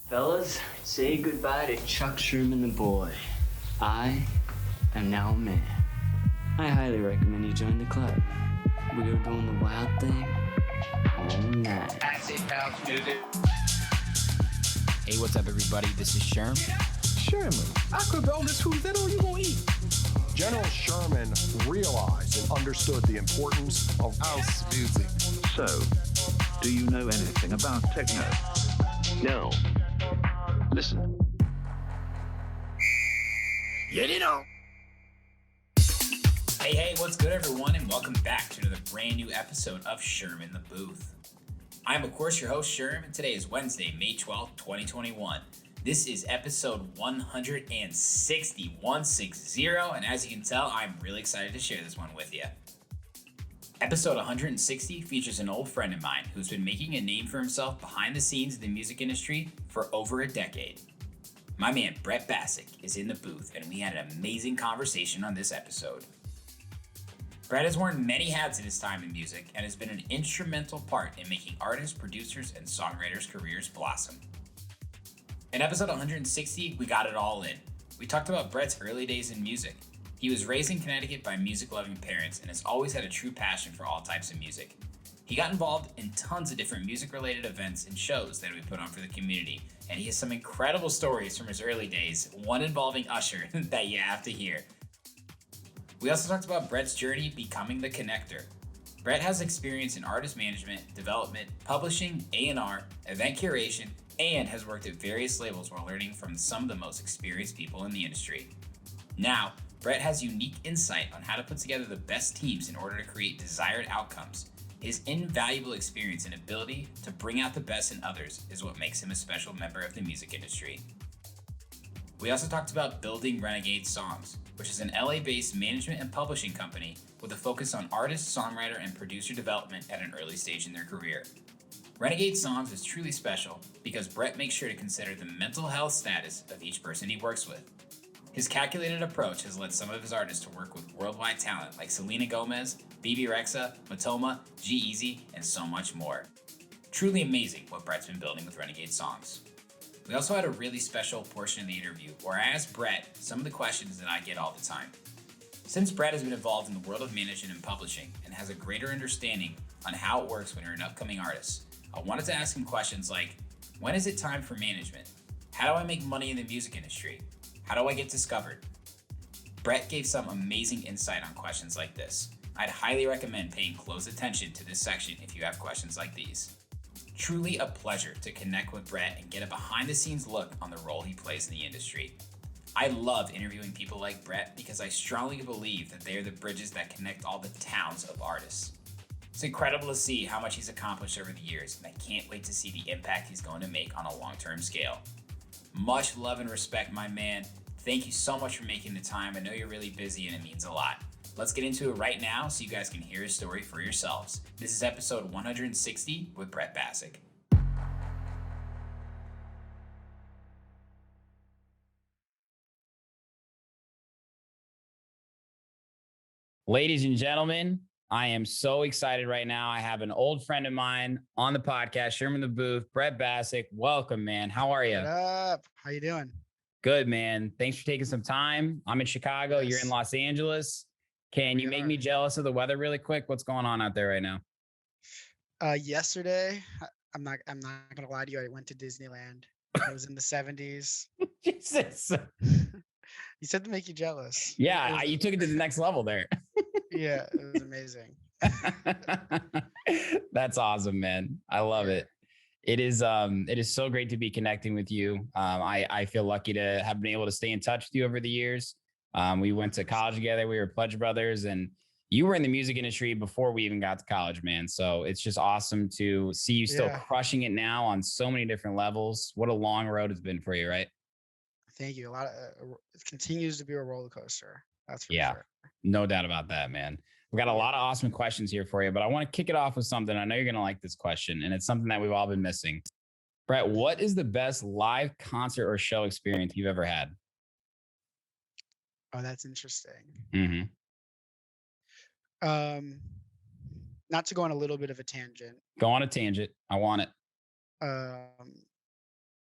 Fellas, say goodbye to Chuck Sherman the boy. I am now a man. I highly recommend you join the club. We are doing the wild thing all night. Acid house music. Hey, what's up, everybody? This is Sherm. Sherman, I cook all this food. Is that all you gonna eat? General Sherman realized and understood the importance of house music. So, do you know anything about techno? No. Listen. Get it on. Hey, what's good, everyone, and welcome back to another brand new episode of Sherm in the Booth. I'm, of course, your host, Sherm, and today is Wednesday, May 12th, 2021. This is episode 160, and as you can tell, I'm really excited to share this one with you. Episode 160 features an old friend of mine who's been making a name for himself behind the scenes of the music industry for over a decade. My man, Brett Bassock, is in the booth, and we had an amazing conversation on this episode. Brett has worn many hats in his time in music and has been an instrumental part in making artists, producers, and songwriters' careers blossom. In episode 160, we got it all in. We talked about Brett's early days in music. He was raised in Connecticut by music-loving parents and has always had a true passion for all types of music. He got involved in tons of different music-related events and shows that we put on for the community, and he has some incredible stories from his early days, one involving Usher that you have to hear. We also talked about Brett's journey becoming the connector. Brett has experience in artist management, development, publishing, A&R, event curation, and has worked at various labels while learning from some of the most experienced people in the industry. Now, Brett has unique insight on how to put together the best teams in order to create desired outcomes. His invaluable experience and ability to bring out the best in others is what makes him a special member of the music industry. We also talked about building Renegade Songs, which is an LA-based management and publishing company with a focus on artist, songwriter, and producer development at an early stage in their career. Renegade Songs is truly special because Brett makes sure to consider the mental health status of each person he works with. His calculated approach has led some of his artists to work with worldwide talent like Selena Gomez, BB Rexa, Matoma, G-Eazy, and so much more. Truly amazing what Brett's been building with Renegade Songs. We also had a really special portion of the interview where I asked Brett some of the questions that I get all the time. Since Brett has been involved in the world of management and publishing and has a greater understanding on how it works when you're an upcoming artist, I wanted to ask him questions like, when is it time for management? How do I make money in the music industry? How do I get discovered? Brett gave some amazing insight on questions like this. I'd highly recommend paying close attention to this section if you have questions like these. Truly a pleasure to connect with Brett and get a behind-the-scenes look on the role he plays in the industry. I love interviewing people like Brett because I strongly believe that they are the bridges that connect all the towns of artists. It's incredible to see how much he's accomplished over the years, and I can't wait to see the impact he's going to make on a long-term scale. Much love and respect, my man. Thank you so much for making the time. I know you're really busy and it means a lot. Let's get into it right now so you guys can hear his story for yourselves. This is episode 160 with Brett Bassock. Ladies and gentlemen, I am so excited right now. I have an old friend of mine on the podcast, Sherman the Booth, Brett Bassock. Welcome, man. How are you? What up? How you doing? Good, man. Thanks for taking some time. I'm in Chicago. Yes. You're in Los Angeles. Can you make me jealous of the weather really quick? What's going on out there right now? Yesterday, I'm not gonna lie to you. I went to Disneyland. It was in the 70s. Jesus. You said to make you jealous. Yeah, you took it to the next level there. Yeah, it was amazing. That's awesome, man. I love it. It is so great to be connecting with you. I feel lucky to have been able to stay in touch with you over the years. We went to college together. We were Pledge Brothers, and you were in the music industry before we even got to college, man. So it's just awesome to see you still crushing it now on so many different levels. What a long road it's been for you, right? Thank you. It continues to be a roller coaster. That's for sure. No doubt about that, man. We've got a lot of awesome questions here for you, but I want to kick it off with something. I know you're going to like this question, and it's something that we've all been missing. Brett, what is the best live concert or show experience you've ever had? Oh, that's interesting. Mm-hmm. Not to go on a little bit of a tangent. Go on a tangent. I want it.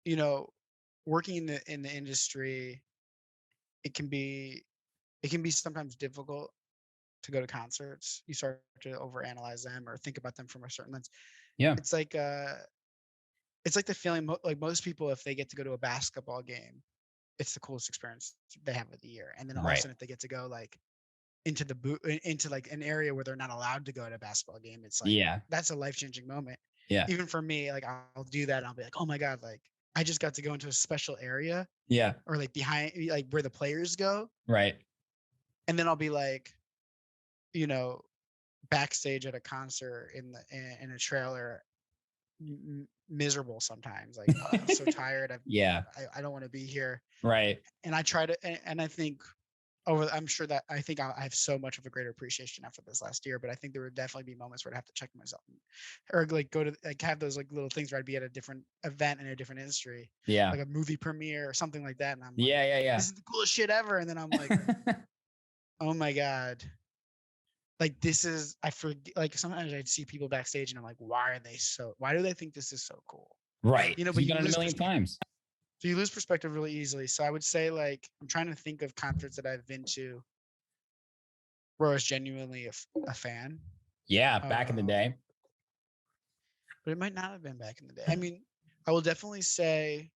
you know, working in the industry, it can be sometimes difficult to go to concerts. You start to overanalyze them or think about them from a certain lens. Yeah. It's like the feeling like most people, if they get to go to a basketball game, it's the coolest experience they have of the year. And then all of a Right. sudden, if they get to go like into like an area where they're not allowed to go to a basketball game, it's like Yeah. that's a life-changing moment. Yeah. Even for me, like I'll do that and I'll be like, oh my God, like I just got to go into a special area Yeah. or like behind like where the players go. Right. And then I'll be like, you know, backstage at a concert in a trailer, miserable sometimes. Like, oh, I'm so tired. Yeah. I don't want to be here. Right. And I try to, and I think I'm sure that I think I have so much of a greater appreciation after this last year, but I think there would definitely be moments where I'd have to check myself or like go to like have those like little things where I'd be at a different event in a different industry, Yeah. like a movie premiere or something like that. And I'm like, Yeah. this is the coolest shit ever. And then I'm like, oh my God. Like this is, I forget, like sometimes I'd see people backstage and I'm like, why do they think this is so cool? Right. You know, You've but you done it a lose million times. So you lose perspective really easily. So I would say like, I'm trying to think of concerts that I've been to where I was genuinely a fan. Yeah. Back in the day. But it might not have been back in the day. I mean, I will definitely say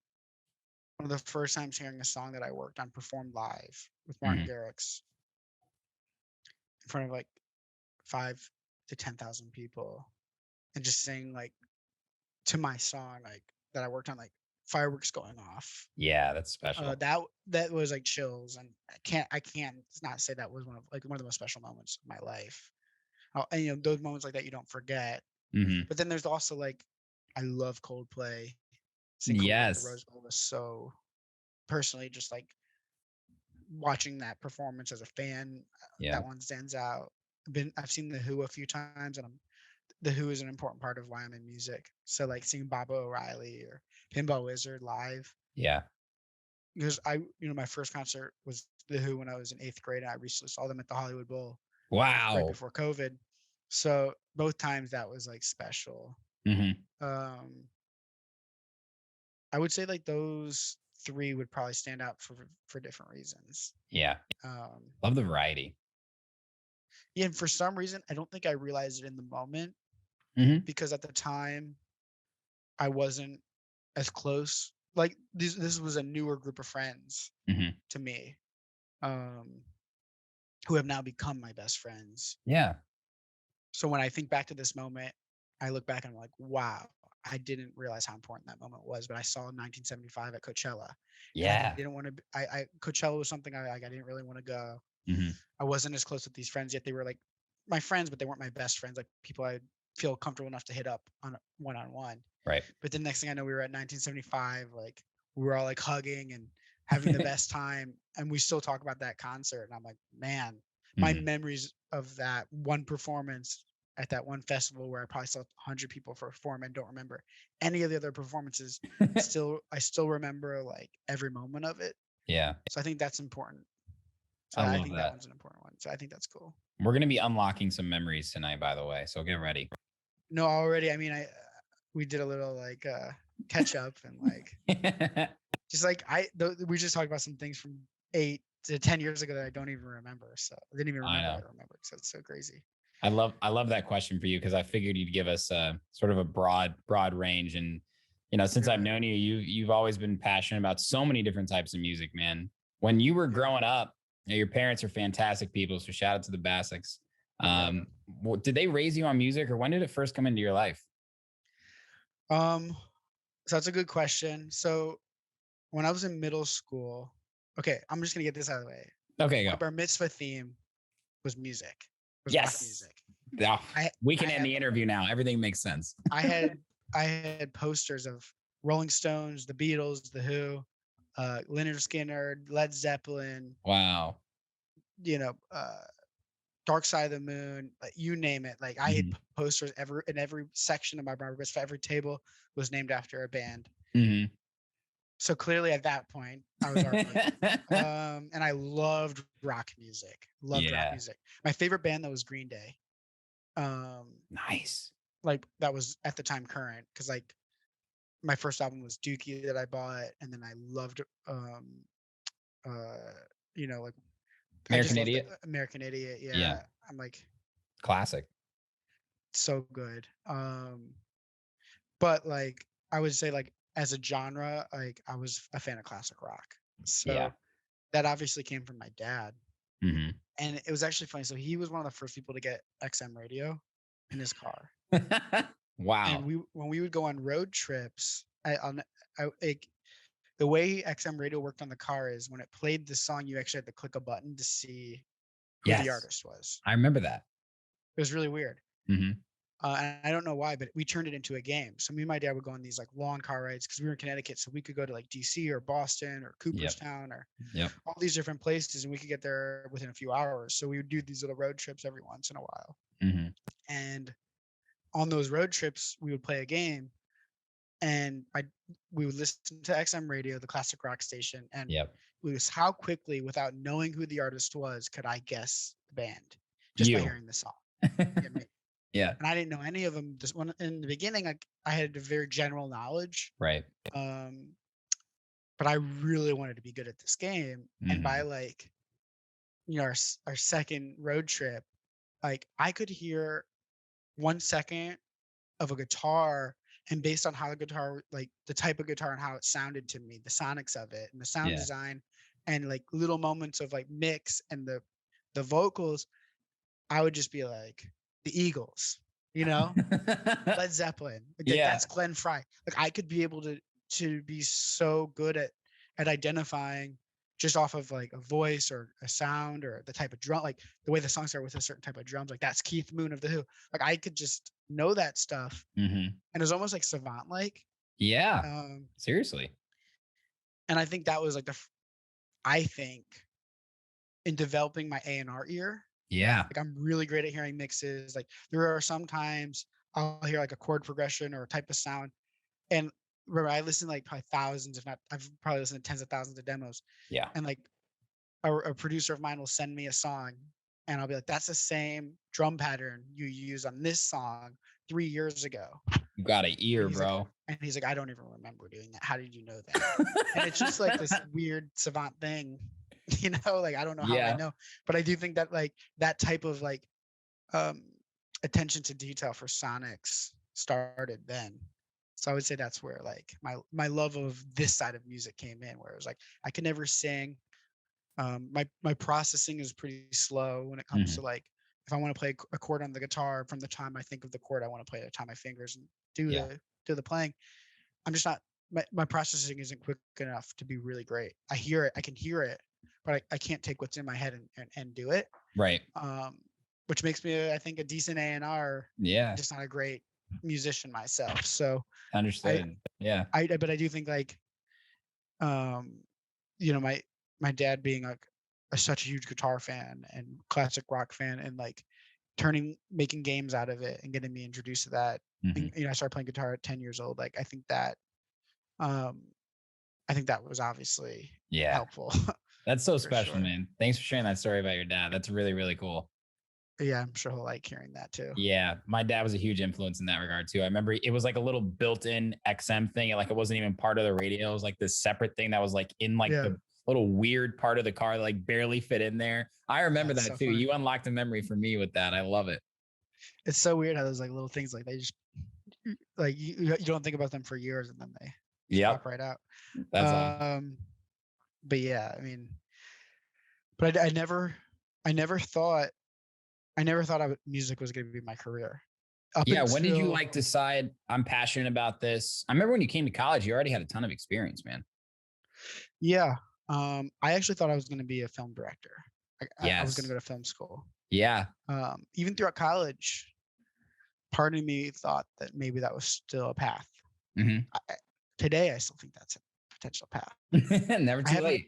one of the first times hearing a song that I worked on performed live with Martin Garrix in front of like 5 to 10,000 people and just sing like to my song, like that I worked on, like fireworks going off. Yeah, that's special. That was like chills, and I can't not say that was one of the most special moments of my life. And you know, those moments like that you don't forget. But then there's also like, I love Coldplay. Seeing Coldplay at the Rose Bowl was so personally just like watching that performance as a fan. That one stands out. I've seen the Who a few times, and the Who is an important part of why I'm in music. So like seeing Baba O'Reilly or Pinball Wizard live. Yeah. Because my first concert was the Who when I was in 8th grade, and I recently saw them at the Hollywood Bowl. Wow. Right before COVID. So both times that was like special. I would say like those 3 would probably stand out for different reasons. Yeah. Love the variety. Yeah, and for some reason, I don't think I realized it in the moment because at the time I wasn't as close. Like this was a newer group of friends to me, who have now become my best friends. Yeah. So when I think back to this moment, I look back and I'm like, wow, I didn't realize how important that moment was. But I saw 1975 at Coachella. Yeah. I didn't want to. Coachella was something I didn't really want to go. I wasn't as close with these friends yet. They were like my friends, but they weren't my best friends. Like people I feel comfortable enough to hit up on one-on-one. Right. But the next thing I know, we were at 1975. Like we were all like hugging and having the best time. And we still talk about that concert. And I'm like, man, my memories of that one performance at that one festival where I probably saw 100 people perform and don't remember any of the other performances. I still remember like every moment of it. Yeah. So I think that's important. So I I love think that. that one's an important one. So I think that's cool. We're going to be unlocking some memories tonight, by the way. So get ready. No, already. I mean, we did a little like catch up and like just like we just talked about some things from 8 to 10 years ago that I don't even remember. So I didn't even remember I remembered. So it's so crazy. I love that question for you because I figured you'd give us sort of a broad range. And since I've known you, you've always been passionate about so many different types of music, man. When you were growing up, your parents are fantastic people. So shout out to the Bassocks. Did they raise you on music, or when did it first come into your life? So that's a good question. So when I was in middle school, okay, I'm just gonna get this out of the way. Okay, go. My bar mitzvah theme was music. Yes. Music. Yeah. We can end the interview now. Everything makes sense. I had posters of Rolling Stones, the Beatles, the Who, Lynyrd Skynyrd, Led Zeppelin. Wow. Dark Side of the Moon, like you name it. Like I had posters in every section of my bar mitzvah. Every table was named after a band. So clearly at that point, I was already and I loved rock music. Rock music. My favorite band though was Green Day. Nice. Like that was at the time current because like my first album was Dookie that I bought, and then I loved like American Idiot. American Idiot. Yeah. Yeah. I'm like, classic. so good. But like I would say, like, as a genre, like I was a fan of classic rock. So Yeah. that obviously came from my dad. Mm-hmm. And it was actually funny. So he was one of the first people to get XM radio in his car. Wow. And when we would go on road trips, the way XM radio worked on the car is when it played the song, you actually had to click a button to see who the artist was. I remember that. It was really weird. Mm-hmm. And I don't know why, but we turned it into a game. So me and my dad would go on these like long car rides because we were in Connecticut. So we could go to like DC or Boston or Cooperstown or all these different places, and we could get there within a few hours. So we would do these little road trips every once in a while. Mm-hmm. And on those road trips, we would play a game, and we would listen to XM radio, the classic rock station, and it was how quickly, without knowing who the artist was, could I guess the band just by hearing the song. Yeah. And I didn't know any of them. Just one in the beginning, I had a very general knowledge. Right. But I really wanted to be good at this game. Mm-hmm. And by like, our second road trip, like I could hear 1 second of a guitar, and based on how the guitar, like the type of guitar and how it sounded to me, the sonics of it and the sound design, and like little moments of like mix and the vocals, I would just be like, the Eagles, Led Zeppelin. That's Glenn Frey. Like I could be able to be so good at identifying just off of like a voice or a sound or the type of drum, like the way the songs start with a certain type of drums, like that's Keith Moon of The Who. Like I could just know that stuff. Mm-hmm. And it was almost like savant-like. Yeah. Seriously. And I think that was like in developing my A&R ear. Yeah. Like I'm really great at hearing mixes. Like there are sometimes I'll hear like a chord progression or a type of sound. And remember, I listen to like probably thousands, if not, I've probably listened to tens of thousands of demos. Yeah. And like a producer of mine will send me a song and I'll be like, that's the same drum pattern you used on this song 3 years ago. You got an ear, bro. Like, and he's like, I don't even remember doing that. How did you know that? And it's just like this weird savant thing. Like I don't know how I know, but I do think that like that type of like attention to detail for sonics started then. So I would say that's where like my love of this side of music came in, where it was like I could never sing. My processing is pretty slow when it comes to like if I want to play a chord on the guitar, from the time I think of the chord I want to play, the time my fingers and do the playing, I'm just not, my processing isn't quick enough to be really great. I can hear it, but I can't take what's in my head and do it. Right. Which makes me, I think, a decent A&R. Yeah. Just not a great musician myself. So understood. But I do think like, my dad being such a huge guitar fan and classic rock fan, and like making games out of it and getting me introduced to that. And, I started playing guitar at 10 years old. Like I think that was obviously helpful. That's so special, man. Thanks for sharing that story about your dad. That's really, really cool. Yeah, I'm sure he'll like hearing that too. Yeah, my dad was a huge influence in that regard too. I remember it was like a little built-in XM thing. Like it wasn't even part of the radio. It was like this separate thing that was like in like the little weird part of the car, like barely fit in there. I remember that so too. Funny. You unlocked a memory for me with that. I love it. It's so weird how those like little things like they just like you don't think about them for years and then they pop right out. That's awesome. But yeah, I mean, but I never thought music was going to be my career. When did you like decide I'm passionate about this? I remember when you came to college, you already had a ton of experience, man. Yeah. I actually thought I was going to be a film director. I was going to go to film school. Yeah. Even throughout college, part of me thought that maybe that was still a path. Mm-hmm. Today, I still think that's a potential path. Never too late.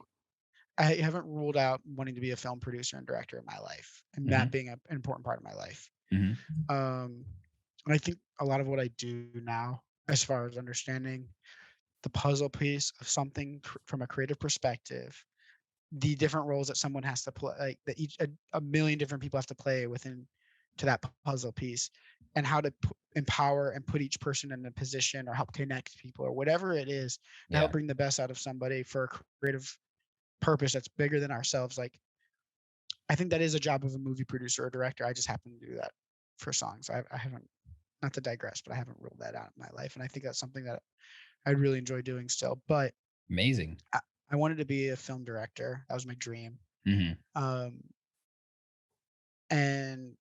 I haven't ruled out wanting to be a film producer and director in my life, and that being an important part of my life. Mm-hmm. And I think a lot of what I do now, as far as understanding the puzzle piece of something from a creative perspective, the different roles that someone has to play, like that a million different people have to play within to that puzzle piece, and how to empower and put each person in a position or help connect people or whatever it is to help bring the best out of somebody for a creative purpose that's bigger than ourselves. Like, I think that is a job of a movie producer or director. I just happen to do that for songs. I haven't, not to digress, but I haven't ruled that out in my life. And I think that's something that I'd really enjoy doing still. But amazing. I wanted to be a film director. That was my dream. And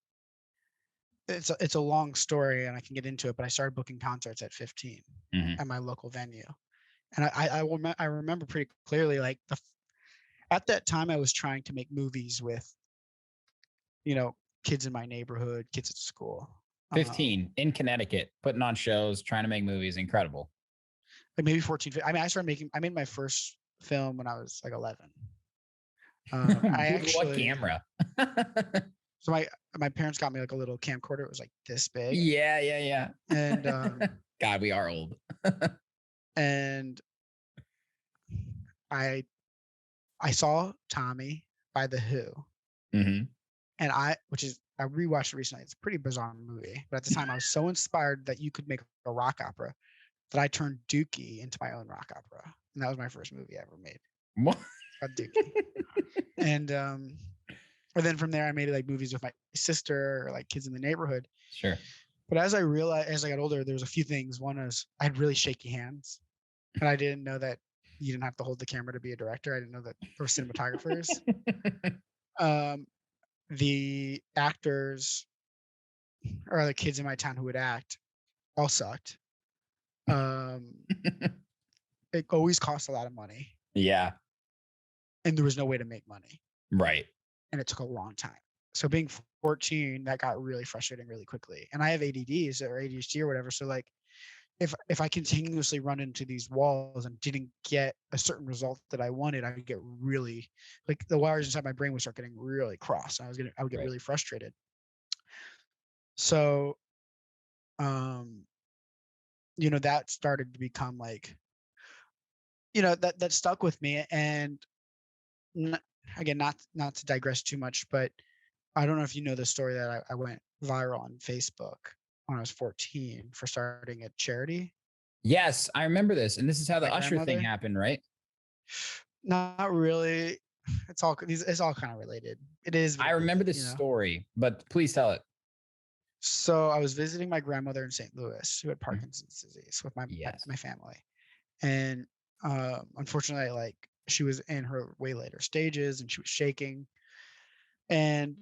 it's a long story, and I can get into it. But I started booking concerts at 15 at my local venue, and I remember pretty clearly, like at that time I was trying to make movies with, kids in my neighborhood, kids at school. 15 in Connecticut, putting on shows, trying to make movies. Incredible. Like maybe 14. I mean, I made my first film when I was like 11. What camera? So my parents got me like a little camcorder. It was like this big. Yeah. And God, we are old. And I saw Tommy by The Who. And I rewatched it recently. It's a pretty bizarre movie, but at the time I was so inspired that you could make a rock opera that I turned Dookie into my own rock opera, and that was my first movie I ever made. What? Dookie. And then from there I made like movies with my sister or like kids in the neighborhood. Sure. But as I got older, there was a few things. One is I had really shaky hands, and I didn't know that you didn't have to hold the camera to be a director. I didn't know that there were cinematographers. The actors or the kids in my town who would act all sucked. It always cost a lot of money. Yeah. And there was no way to make money. Right. And it took a long time. So being 14, that got really frustrating really quickly. And I have ADDs or ADHD or whatever. So like if I continuously run into these walls and didn't get a certain result that I wanted, I would get really, like, the wires inside my brain would start getting really cross. I would get really frustrated. So, that started to become like, that stuck with me. And again, not to digress too much, but I don't know if you know the story that I went viral on Facebook when I was 14 for starting a charity. Yes, I remember this. And this is how the Usher thing happened, right? Not really. It's all kind of related. It is. I remember this story, but please tell it. So I was visiting my grandmother in St. Louis who had Parkinson's disease with my family. And unfortunately, like, she was in her way later stages and she was shaking. And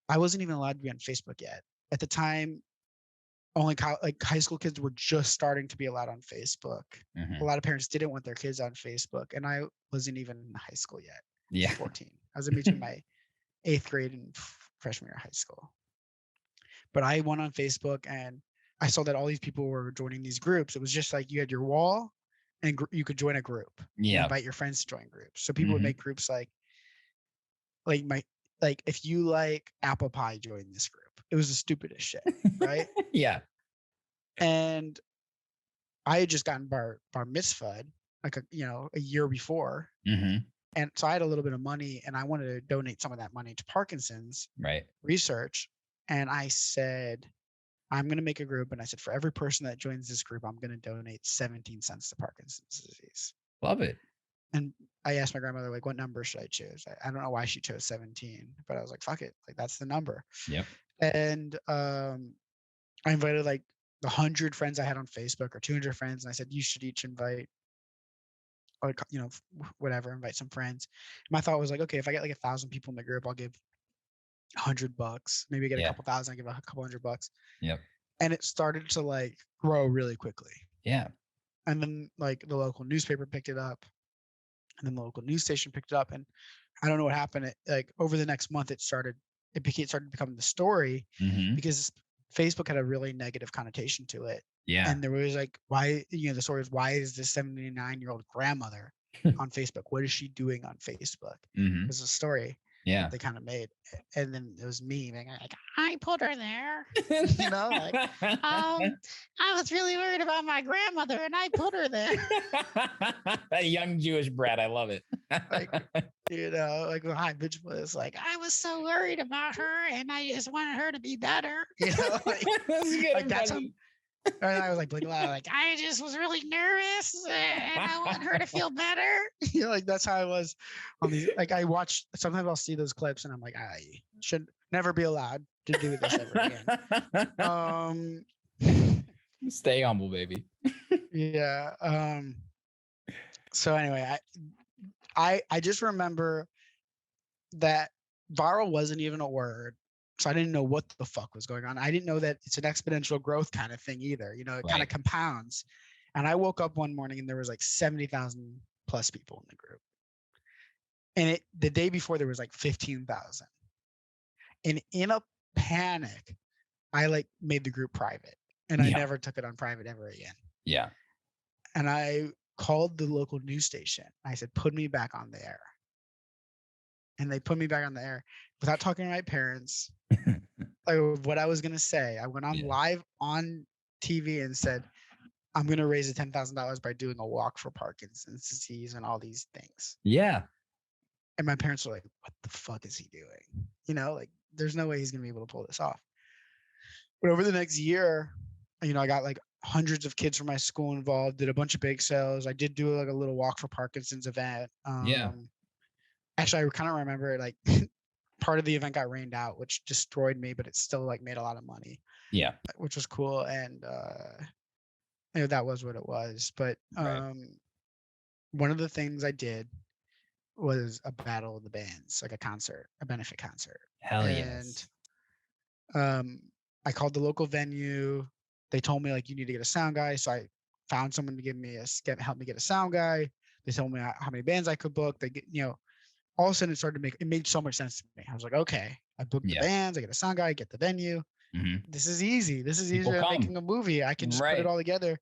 I wasn't even allowed to be on Facebook yet. At the time, only high school kids were just starting to be allowed on Facebook. A lot of parents didn't want their kids on Facebook, and I wasn't even in high school yet. Yeah. 14. I was in between my 8th grade and freshman year of high school. But I went on Facebook and I saw that all these people were joining these groups. It was just like you had your wall and you could join a group. Yeah. Invite your friends to join groups. So people would make groups like if you like apple pie, join this group. It was the stupidest shit, right? Yeah. And I had just gotten bar mitzvahed like a year before. And so I had a little bit of money and I wanted to donate some of that money to Parkinson's research. And I said, I'm going to make a group. And I said, for every person that joins this group, I'm going to donate 17 cents to Parkinson's disease. Love it. And I asked my grandmother, like, what number should I choose? I don't know why she chose 17, but I was like, fuck it. Like, that's the number. Yep. And I invited like the 100 friends I had on Facebook or 200 friends. And I said, you should each invite, or, whatever, invite some friends. And my thought was like, okay, if I get like 1,000 people in the group, I'll give $100. Maybe I get a couple thousand, I give a couple $100. Yep. And it started to like grow really quickly. Yeah. And then like the local newspaper picked it up. And then the local news station picked it up, and I don't know what happened. Like over the next month, it started becoming the story because Facebook had a really negative connotation to it. Yeah. And there was like, why, the story is, why is this 79-year-old grandmother on Facebook? What is she doing on Facebook? It was a story they kind of made. And then it was me being like, I put her there. I was really worried about my grandmother and I put her there. A young Jewish brat. I love it. Like, like the high pitch was like, I was so worried about her and I just wanted her to be better. Like, That's good. like that's how, and I was like blinking loud, like I just was really nervous and I want her to feel better. Like that's how I was on these. Like I watch, sometimes I'll see those clips and I'm like, I should never be allowed to do this ever again. Stay humble, baby. Yeah. So anyway, I just remember that viral wasn't even a word. So I didn't know what the fuck was going on. I didn't know that it's an exponential growth kind of thing either. It kind of compounds. And I woke up one morning and there was like 70,000 plus people in the group. And the day before there was like 15,000. And in a panic, I like made the group private and I never took it on private ever again. Yeah. And I called the local news station. I said, put me back on the air. And they put me back on the air without talking to my parents. Like what I was going to say. I went on live on TV and said, I'm going to raise the $10,000 by doing a walk for Parkinson's disease and all these things. Yeah. And my parents were like, what the fuck is he doing? Like there's no way he's going to be able to pull this off. But over the next year, I got like hundreds of kids from my school involved, did a bunch of bake sales. I did do like a little walk for Parkinson's event. Actually, I kind of remember like part of the event got rained out, which destroyed me, but it still like made a lot of money. Yeah. Which was cool. And that was what it was. But one of the things I did was a battle of the bands, like a benefit concert. Hell yes. And I called the local venue. They told me like, you need to get a sound guy. So I found someone to help me get a sound guy. They told me how many bands I could book. They get, all of a sudden it made so much sense to me. I was like, okay, I booked the bands, I get a sound guy, I get the venue. Mm-hmm. This is easy. This is easier than making a movie. I can just put it all together.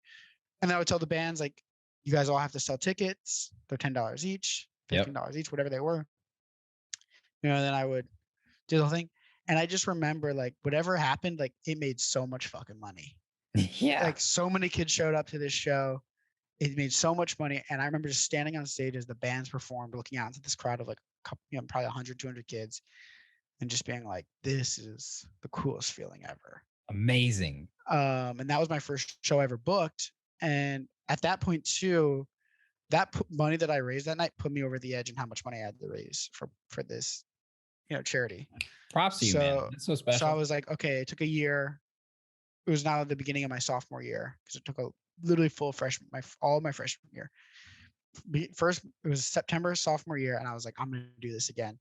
And then I would tell the bands like, you guys all have to sell tickets. They're $10 each, $15 each, whatever they were. And then I would do the whole thing. And I just remember like whatever happened, like it made so much fucking money. Yeah. Like so many kids showed up to this show. It made so much money. And I remember just standing on stage as the bands performed, looking out into this crowd of like probably 100, 200 kids and just being like, this is the coolest feeling ever. Amazing. And that was my first show I ever booked. And at that point too, that money that I raised that night put me over the edge and how much money I had to raise for this, charity. Props to you, man. That's so special. So I was like, okay, it took a year. It was now the beginning of my sophomore year because it took literally all my freshman year. First, it was September sophomore year, and I was like, I'm going to do this again.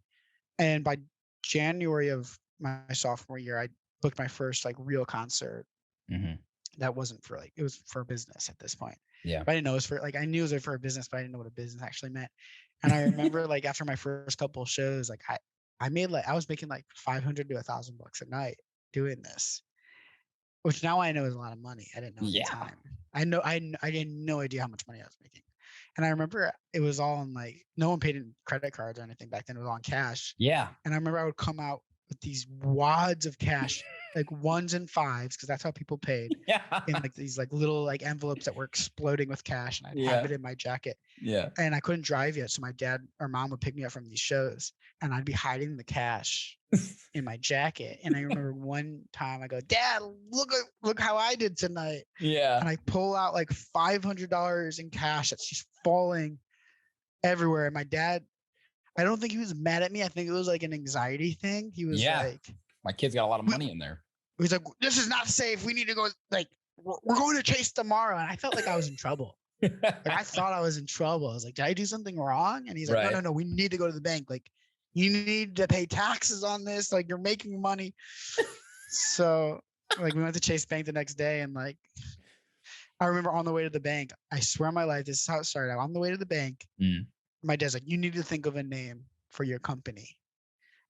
And by January of my sophomore year, I booked my first like real concert. Mm-hmm. That wasn't for it was for business at this point. Yeah. But I didn't know it was for I knew it was for a business, but I didn't know what a business actually meant. And I remember like after my first couple of shows, like I was making like $500 to $1,000 a night doing this, which now I know is a lot of money. I didn't know at the time. I had no idea how much money I was making. And I remember it was all on like, no one paid in credit cards or anything back then. It was all on cash. Yeah. And I remember I would come out with these wads of cash, like ones and fives, because that's how people paid. Yeah. In like these like little like envelopes that were exploding with cash, and I'd have it in my jacket. Yeah. And I couldn't drive yet, so my dad or mom would pick me up from these shows, and I'd be hiding the cash in my jacket. And I remember one time I go, Dad, look how I did tonight. Yeah. And I pull out like $500 in cash that's just falling everywhere. And my dad, I don't think he was mad at me. I think it was like an anxiety thing. He was like, my kid's got a lot of money in there. He was like, this is not safe. We need to go. Like, we're going to Chase tomorrow. And I felt like I was in trouble. Like, I thought I was in trouble. I was like, did I do something wrong? And he's like, no, we need to go to the bank. Like, you need to pay taxes on this. Like, you're making money. So like we went to Chase Bank the next day, and like, I remember on the way to the bank, I swear on my life, this is how it started. I'm on the way to the bank. My dad's like, you need to think of a name for your company.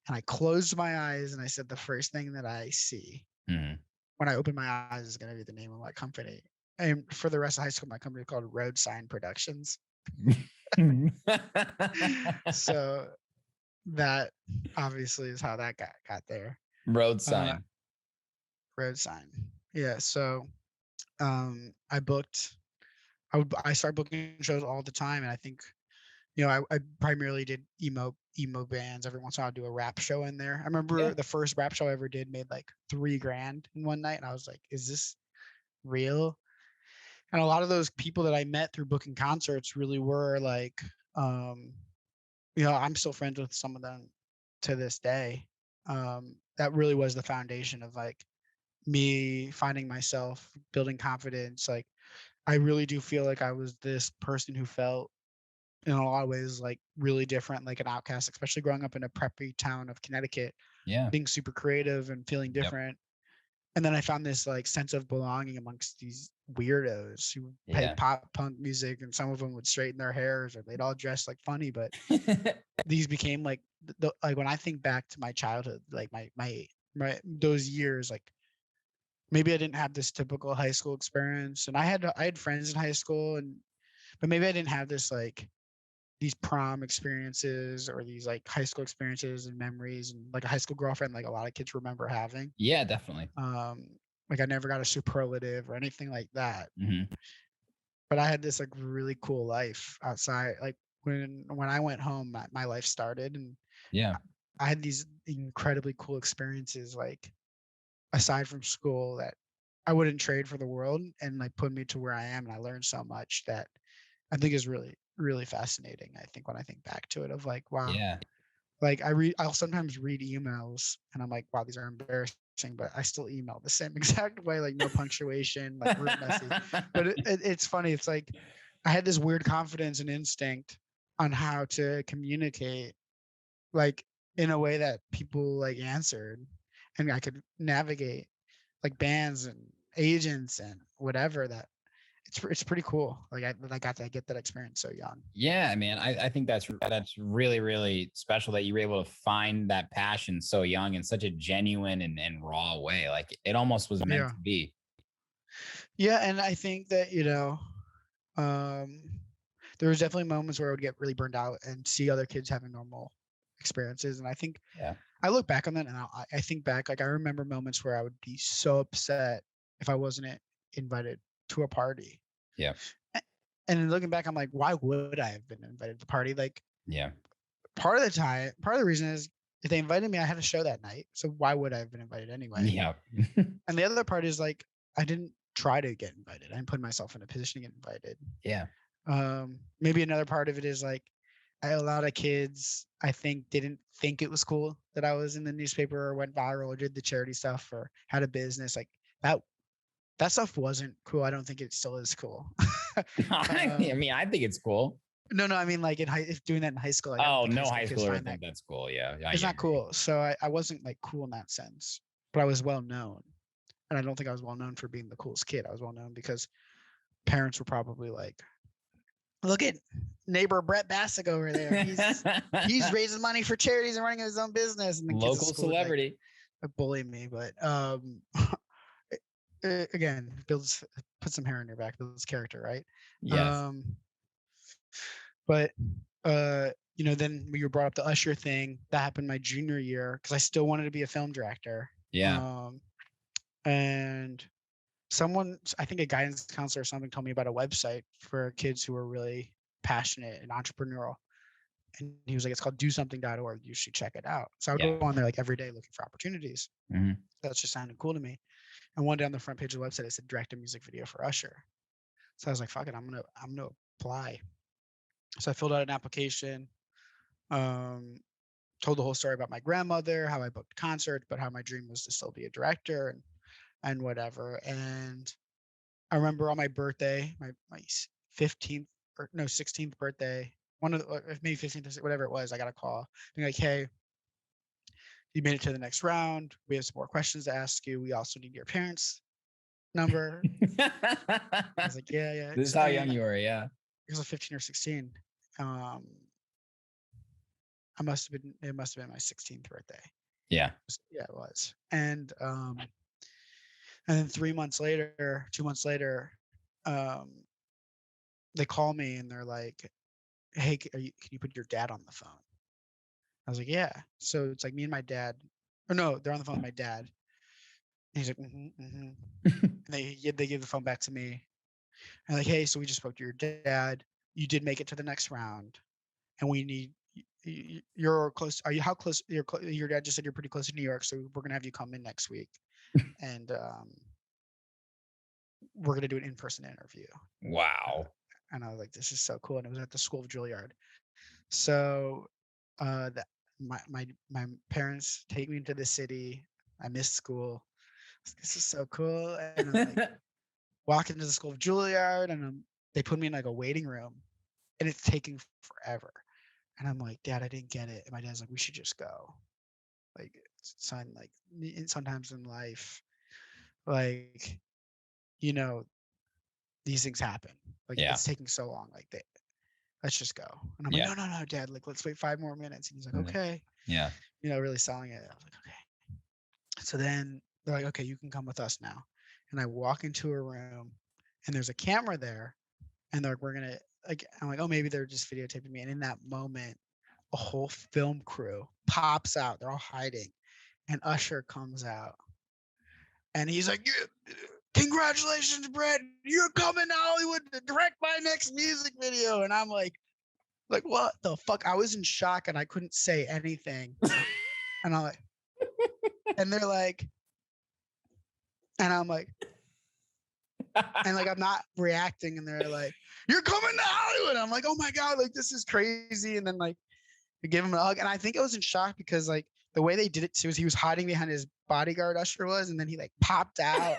And I closed my eyes and I said, the first thing that I see when I open my eyes is going to be the name of my company. And for the rest of high school, my company is called Road Sign Productions. So that obviously is how that got there. Road Sign. Road Sign. Yeah. So I started booking shows all the time. And I think I primarily did emo bands. Every once in a while I'd do a rap show in there. I remember the first rap show I ever did made like $3,000 in one night, and I was like, is this real? And a lot of those people that I met through booking concerts really were like, I'm still friends with some of them to this day. That really was the foundation of like me finding myself, building confidence. Like I really do feel like I was this person who felt in a lot of ways like really different, like an outcast, especially growing up in a preppy town of Connecticut, being super creative and feeling different. And then I found this like sense of belonging amongst these weirdos who played pop punk music, and some of them would straighten their hairs or they'd all dress like funny. But these became like like when I think back to my childhood, like my those years, like maybe I didn't have this typical high school experience, and I had friends in high school, but maybe I didn't have this like these prom experiences or these like high school experiences and memories and like a high school girlfriend like a lot of kids remember having. Yeah, definitely. Like I never got a superlative or anything like that. But I had this like really cool life outside. Like when I went home, my life started, and I had these incredibly cool experiences like aside from school that I wouldn't trade for the world, and like put me to where I am, and I learned so much that I think is really, really fascinating. I think when I think back to it, of like, wow, like I'll sometimes read emails and I'm like, wow, these are embarrassing, but I still email the same exact way, like no punctuation, like real messy. But it's funny. It's like I had this weird confidence and instinct on how to communicate, like in a way that people like answered, and I could navigate like bands and agents and whatever. That it's pretty cool. Like I got to get that experience so young. Yeah, man. I think that's really, really special that you were able to find that passion so young in such a genuine and raw way. Like it almost was meant to be. Yeah, and I think that, there was definitely moments where I would get really burned out and see other kids having normal experiences. And I think I look back on that, and I think back, like I remember moments where I would be so upset if I wasn't invited to a party. Yeah. And looking back, I'm like, why would I have been invited to the party? Like, part of the reason is if they invited me, I had a show that night. So why would I have been invited anyway? Yeah. And the other part is like, I didn't try to get invited. I didn't put myself in a position to get invited. Yeah. Maybe another part of it is like, a lot of kids, I think, didn't think it was cool that I was in the newspaper or went viral or did the charity stuff or had a business. Like that stuff wasn't cool. I don't think it still is cool. I mean, I think it's cool. No, I mean, like if doing that in high school. No high schooler think that's cool. Yeah. It's not cool. So I wasn't like cool in that sense, but I was well known. And I don't think I was well known for being the coolest kid. I was well known because parents were probably like, look at neighbor Brett Bassock over there. He's raising money for charities and running his own business. And the local celebrity like, bully me, but again, put some hair on your back, builds character, right? Yes. But then when you brought up the Usher thing, that happened my junior year because I still wanted to be a film director. Yeah. And someone, I think a guidance counselor or something, told me about a website for kids who are really passionate and entrepreneurial. And he was like, it's called DoSomething.org. You should check it out. So I would go on there like every day looking for opportunities. That just sounded cool to me. And one day on the front page of the website, it said direct a music video for Usher. So I was like, fuck it, I'm gonna apply. So I filled out an application, told the whole story about my grandmother, how I booked concerts, but how my dream was to still be a director and whatever. And I remember on my birthday, my 16th birthday, one of the, maybe 15th, whatever it was, I got a call being like, hey, you made it to the next round. We have some more questions to ask you. We also need your parents' number. I was like, yeah. This is how young you were, yeah. It was 15 or 16. It must have been my 16th birthday. Yeah. Yeah, it was. And then 2 months later, they call me and they're like, hey, can you put your dad on the phone? I was like, yeah. So it's like me and my dad, or no, they're on the phone with my dad. And he's like, and they give the phone back to me. And like, hey, so we just spoke to your dad. You did make it to the next round. and we need you're close. Are you how close? Your dad just said you're pretty close to New York, so we're gonna have you come in next week, and we're gonna do an in-person interview. Wow. And I was like, this is so cool. And it was at the School of Juilliard. So that my parents take me into the city. I missed school. This is so cool. And I'm like walking into the School of Juilliard, and they put me in like a waiting room, and it's taking forever. And I'm like, Dad, I didn't get it. And my dad's like, we should just go. Like, son, like sometimes in life, like, you know, these things happen. Like it's taking so long. Like let's just go. And I'm like, no, Dad, like let's wait 5 more minutes. And he's like, okay. Yeah. You know, really selling it. I was like, okay. So then they're like, okay, you can come with us now. And I walk into a room, and there's a camera there, and they're like, we're gonna like, I'm like, oh, maybe they're just videotaping me. And in that moment, a whole film crew pops out. They're all hiding, and Usher comes out, and he's like, congratulations, Brett, you're coming to Hollywood to direct my next music video. And I'm like what the fuck? I was in shock, and I couldn't say anything. And I'm like, and they're like, and I'm like, and like I'm not reacting, and they're like, you're coming to Hollywood. I'm like, oh my God, like this is crazy. And then like we give him a hug, and I think I was in shock because like the way they did it too is he was hiding behind his bodyguard, Usher was, and then he like popped out,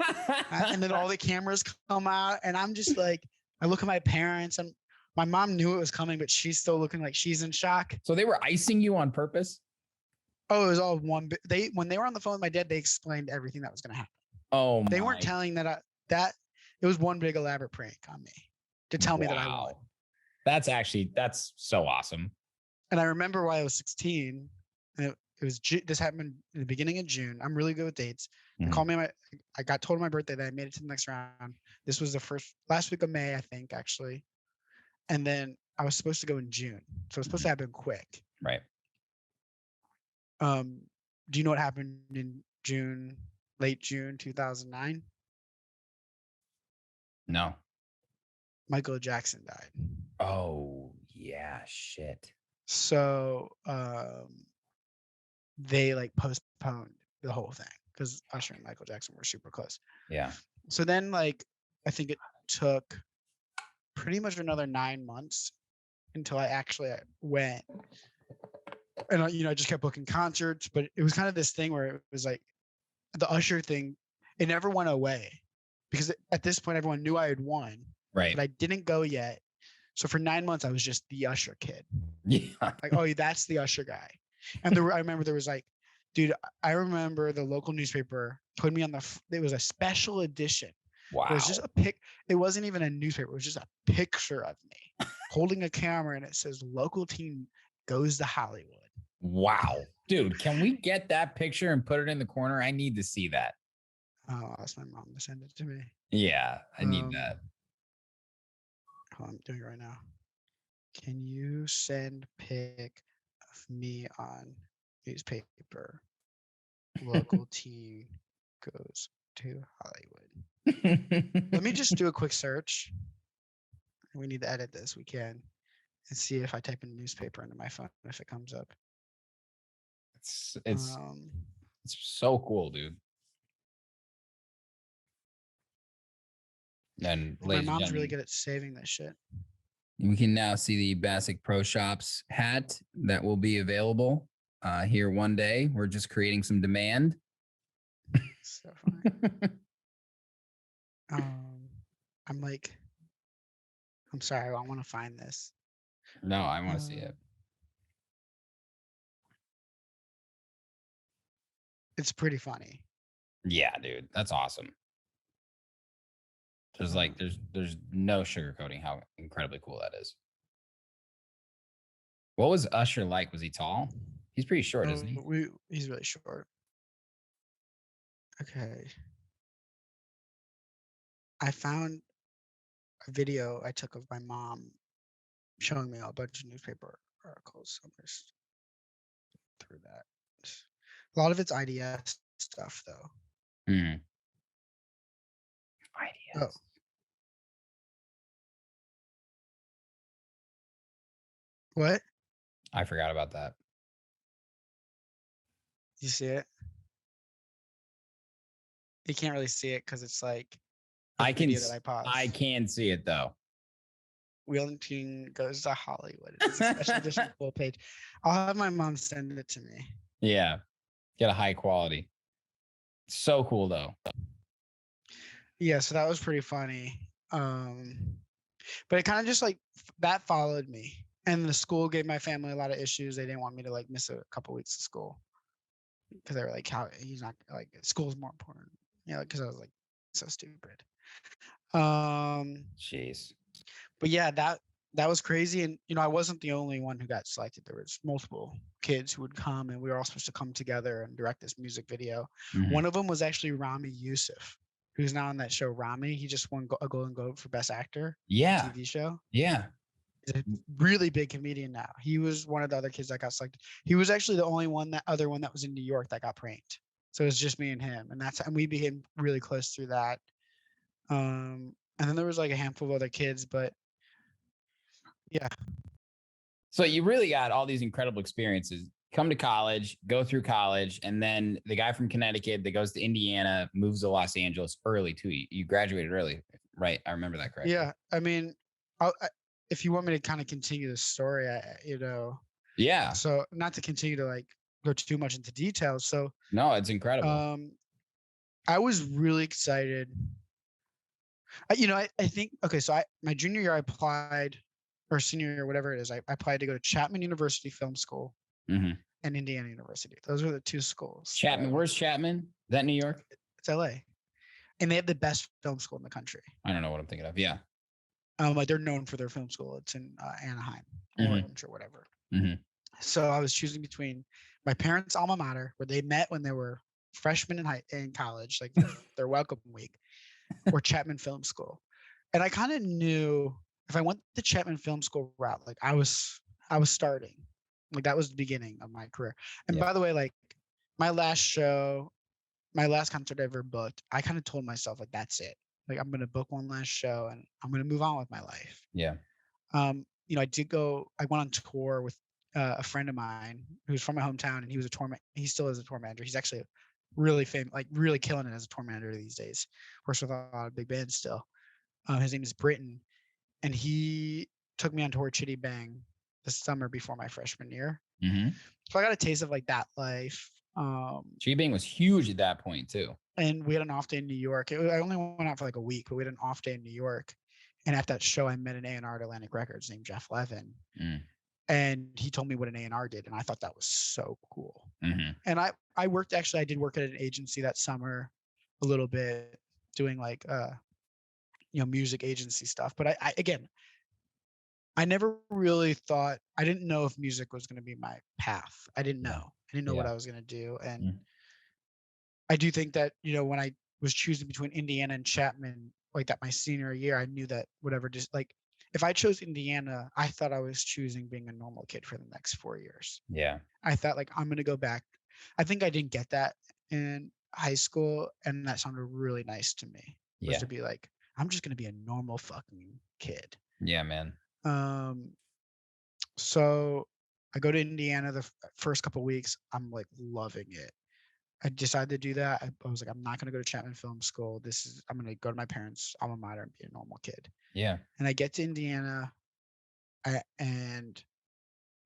and then all the cameras come out, and I'm just like, I look at my parents, and my mom knew it was coming, but she's still looking like she's in shock. So they were icing you on purpose? Oh, it was all one. When they were on the phone with my dad, they explained everything that was going to happen. Oh, they weren't telling that it was one big elaborate prank on me to tell me that I won. That's so awesome. And I remember why I was 16, and it was this happened in the beginning of June. I'm really good with dates. They called me. I got told on my birthday that I made it to the next round. This was the last week of May, I think, actually. And then I was supposed to go in June, so it was supposed to happen quick. Right. Do you know what happened in June, late June 2009? No. Michael Jackson died. Oh yeah, shit. So they like postponed the whole thing because Usher and Michael Jackson were super close. Yeah. So then like I think it took pretty much another 9 months until I actually went. And I just kept booking concerts, but it was kind of this thing where it was like the Usher thing, it never went away because at this point everyone knew I had won. Right. But I didn't go yet. So for 9 months I was just the Usher kid. Yeah. Like, oh, that's the Usher guy. And I remember there was like, dude, I remember the local newspaper put me on it was a special edition. Wow. It was just it wasn't even a newspaper. It was just a picture of me holding a camera, and it says local team goes to Hollywood. Wow. Dude, can we get that picture and put it in the corner? I need to see that. Oh, I'll ask my mom to send it to me. Yeah, I need that. I'm doing it right now. Can you send pic of me on newspaper? Local team goes to Hollywood. Let me just do a quick search. We need to edit this. We can. And see if I type in newspaper into my phone, if it comes up. It's so cool, dude. And my mom's really good at saving this shit. We can now see the Bassock Pro Shops hat that will be available here one day. We're just creating some demand. So fine. I'm sorry. I want to find this. No, I want to see it. It's pretty funny. Yeah, dude, that's awesome. There's no sugarcoating how incredibly cool that is. What was Usher like? Was he tall? He's pretty short, isn't he? He's really short. Okay. I found a video I took of my mom showing me a bunch of newspaper articles. I'm just through that. A lot of it's IDS stuff, though. IDS. Oh. What? I forgot about that. You see it? You can't really see it because it's like I can video that I paused. I can see it though. Wheelington Goes to Hollywood. It's a special edition full page. I'll have my mom send it to me. Yeah. Get a high quality. So cool though. Yeah, so that was pretty funny. But it kind of just like that followed me. And the school gave my family a lot of issues. They didn't want me to like miss a couple weeks of school because they were like, "How he's not like school's more important." You know, because I was like so stupid. Jeez. But yeah, that was crazy. And I wasn't the only one who got selected. There was multiple kids who would come, and we were all supposed to come together and direct this music video. Mhm. One of them was actually Rami Youssef, who's now on that show Rami. He just won a Golden Globe for Best Actor. Yeah. TV show. Yeah. He's a really big comedian now. He was one of the other kids that got selected. He was actually the only other one that was in New York that got pranked. So it was just me and him, and we became really close through that. And then there was like a handful of other kids, but yeah. So you really got all these incredible experiences. Come to college, go through college, and then the guy from Connecticut that goes to Indiana moves to Los Angeles early too. You graduated early, right? I remember that correctly. Yeah, I mean, if you want me to kind of continue the story, Yeah. So not to continue to like go too much into details. So no, it's incredible. I was really excited. I think okay. So my junior year I applied, or senior year, whatever it is, I applied to go to Chapman University Film School and Indiana University. Those were the two schools. Chapman, where's Chapman? Is that New York? It's LA, and they have the best film school in the country. I don't know what I'm thinking of. Yeah. Like they're known for their film school. It's in Anaheim, Orange, or whatever. So I was choosing between my parents' alma mater, where they met when they were freshmen in college, like their welcome week, or Chapman Film School. And I kind of knew if I went the Chapman Film School route, like I was starting, like that was the beginning of my career. And by the way, like my last concert I ever booked, I kind of told myself like that's it. Like I'm gonna book one last show and I'm gonna move on with my life. Yeah. I went on tour with a friend of mine who's from my hometown, and he was he still is a tour manager. He's actually really famous, like really killing it as a tour manager these days. Works with a lot of big bands still. His name is Britton, and he took me on tour with Chitty Bang the summer before my freshman year. So I got a taste of like that life. Chitty Bang was huge at that point too. And we had an off day in New York. I only went out for like a week, but we had an off day in New York. And at that show, I met an A&R at Atlantic Records named Jeff Levin. And he told me what an A&R did. And I thought that was so cool. And I did work at an agency that summer a little bit, doing like, music agency stuff. But I never really thought, I didn't know if music was going to be my path. I didn't know what I was going to do. And I do think that, when I was choosing between Indiana and Chapman, like that my senior year, I knew that if I chose Indiana, I thought I was choosing being a normal kid for the next 4 years. Yeah. I thought like, I'm going to go back. I think I didn't get that in high school. And that sounded really nice to me. Was to be like, I'm just going to be a normal fucking kid. Yeah, man. So I go to Indiana the first couple of weeks. I'm like loving it. I decided to do that. I was like, I'm not going to go to Chapman Film School. I'm going to go to my parents' alma mater and be a normal kid. Yeah. And I get to Indiana, and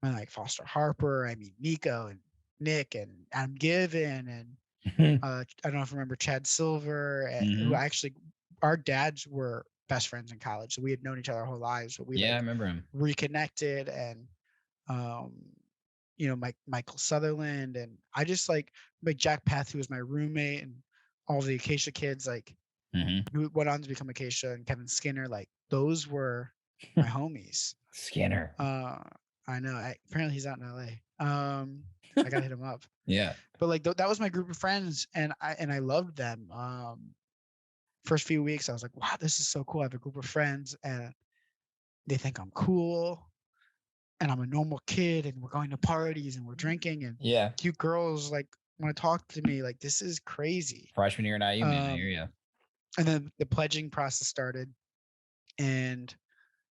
I like Foster Harper. I meet Nico and Nick and Adam Given, and I don't know if you remember Chad Silver, and who actually, our dads were best friends in college. So we had known each other our whole lives, but I remember him. Reconnected, and Michael Sutherland, and I just like Jack Peth, who was my roommate, and all the Acacia kids, like who went on to become Acacia, and Kevin Skinner, like those were my homies. Skinner. I know. Apparently he's out in LA. I gotta hit him up. Yeah. But like that was my group of friends, and I loved them. First few weeks, I was like, wow, this is so cool. I have a group of friends, and they think I'm cool. And I'm a normal kid, and we're going to parties, and we're drinking, and cute girls like want to talk to me. Like, this is crazy. Freshman year at IU, man. I hear you. And then the pledging process started, and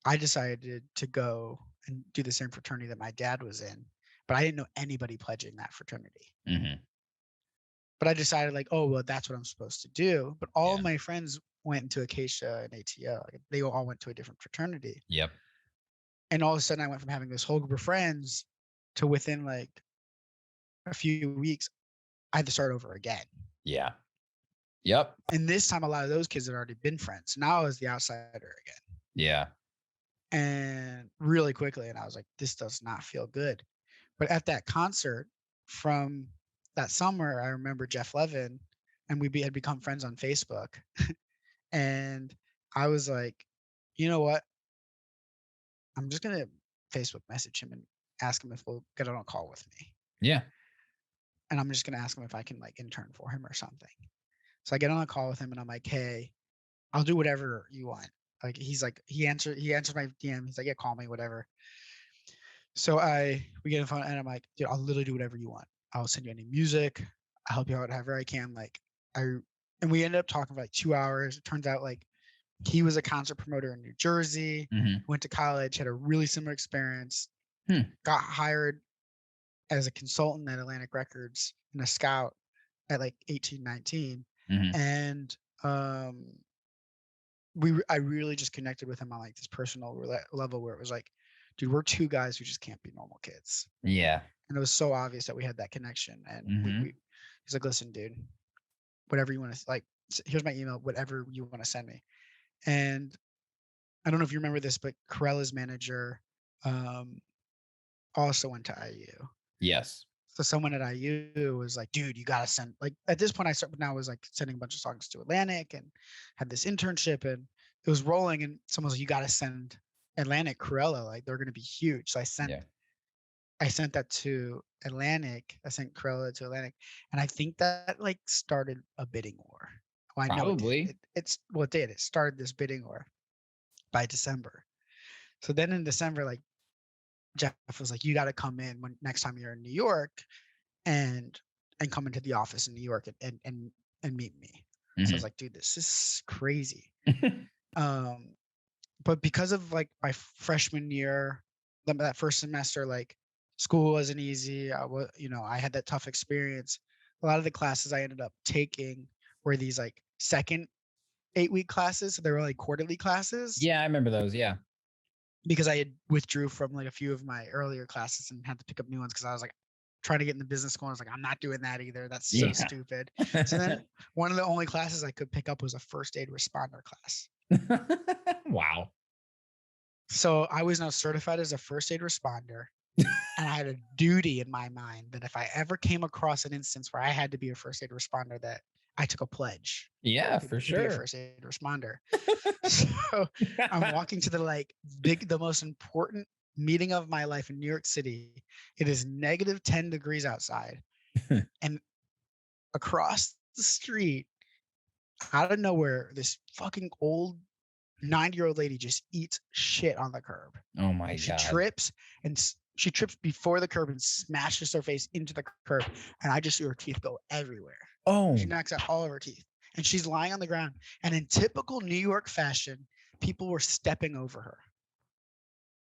I decided to go and do the same fraternity that my dad was in, but I didn't know anybody pledging that fraternity. Mm-hmm. But I decided like, oh, well, that's what I'm supposed to do. But all of my friends went into Acacia and ATO. Like, they all went to a different fraternity. Yep. And all of a sudden I went from having this whole group of friends to within like a few weeks, I had to start over again. Yeah. Yep. And this time, a lot of those kids had already been friends. Now I was the outsider again. Yeah. And really quickly, and I was like, this does not feel good. But at that concert from that summer, I remember Jeff Levin, and we had become friends on Facebook. And I was like, you know what? I'm just going to Facebook message him and ask him if we'll get on a call with me. Yeah. And I'm just going to ask him if I can like intern for him or something. So I get on a call with him and I'm like, hey, I'll do whatever you want. Like, he's like, he answered my DM. He's like, yeah, call me, whatever. So we get on the phone and I'm like, dude, I'll literally do whatever you want. I'll send you any music. I'll help you out however I can. Like, and we ended up talking for like 2 hours. It turns out like he was a concert promoter in New Jersey, went to college, had a really similar experience, got hired as a consultant at Atlantic Records and a scout at like 18, 19. And I really just connected with him on like this personal level where it was like, dude, we're two guys who just can't be normal kids. Yeah. And it was so obvious that we had that connection. And he's like, listen, dude, whatever you want to, like, here's my email, whatever you want to send me. And I don't know if you remember this, but Corella's manager also went to IU. Yes. So someone at IU was like, dude, you got to send, like, at this point I was like sending a bunch of songs to Atlantic and had this internship and it was rolling. And someone was like, you got to send Atlantic Corella, like they're going to be huge. So I sent that to Atlantic. I sent Corella to Atlantic. And I think that like started a bidding war. Well, I know Probably. it did. It started this bidding war by December. So then in December, like Jeff was like, you got to come in when next time you're in New York and come into the office in New York and meet me. So I was like, dude, this is crazy. But because of like my freshman year, that first semester, like school wasn't easy. I had that tough experience. A lot of the classes I ended up taking were these like second 8-week classes. So they were like quarterly classes. Yeah, I remember those. Yeah. Because I had withdrew from like a few of my earlier classes and had to pick up new ones because I was like trying to get in the business school. I was like, I'm not doing that either. That's so stupid. So then one of the only classes I could pick up was a first aid responder class. Wow. So I was now certified as a first aid responder. And I had a duty in my mind that if I ever came across an instance where I had to be a first aid responder, that I took a pledge. Yeah, for to sure. Be a first aid responder. So I'm walking to the most important meeting of my life in New York City. It is negative 10 degrees outside. And across the street, out of nowhere, this fucking old 90-year-old lady just eats shit on the curb. Oh my God. She trips before the curb and smashes her face into the curb. And I just see her teeth go everywhere. Oh. She knocks out all of her teeth. And she's lying on the ground. And in typical New York fashion, people were stepping over her.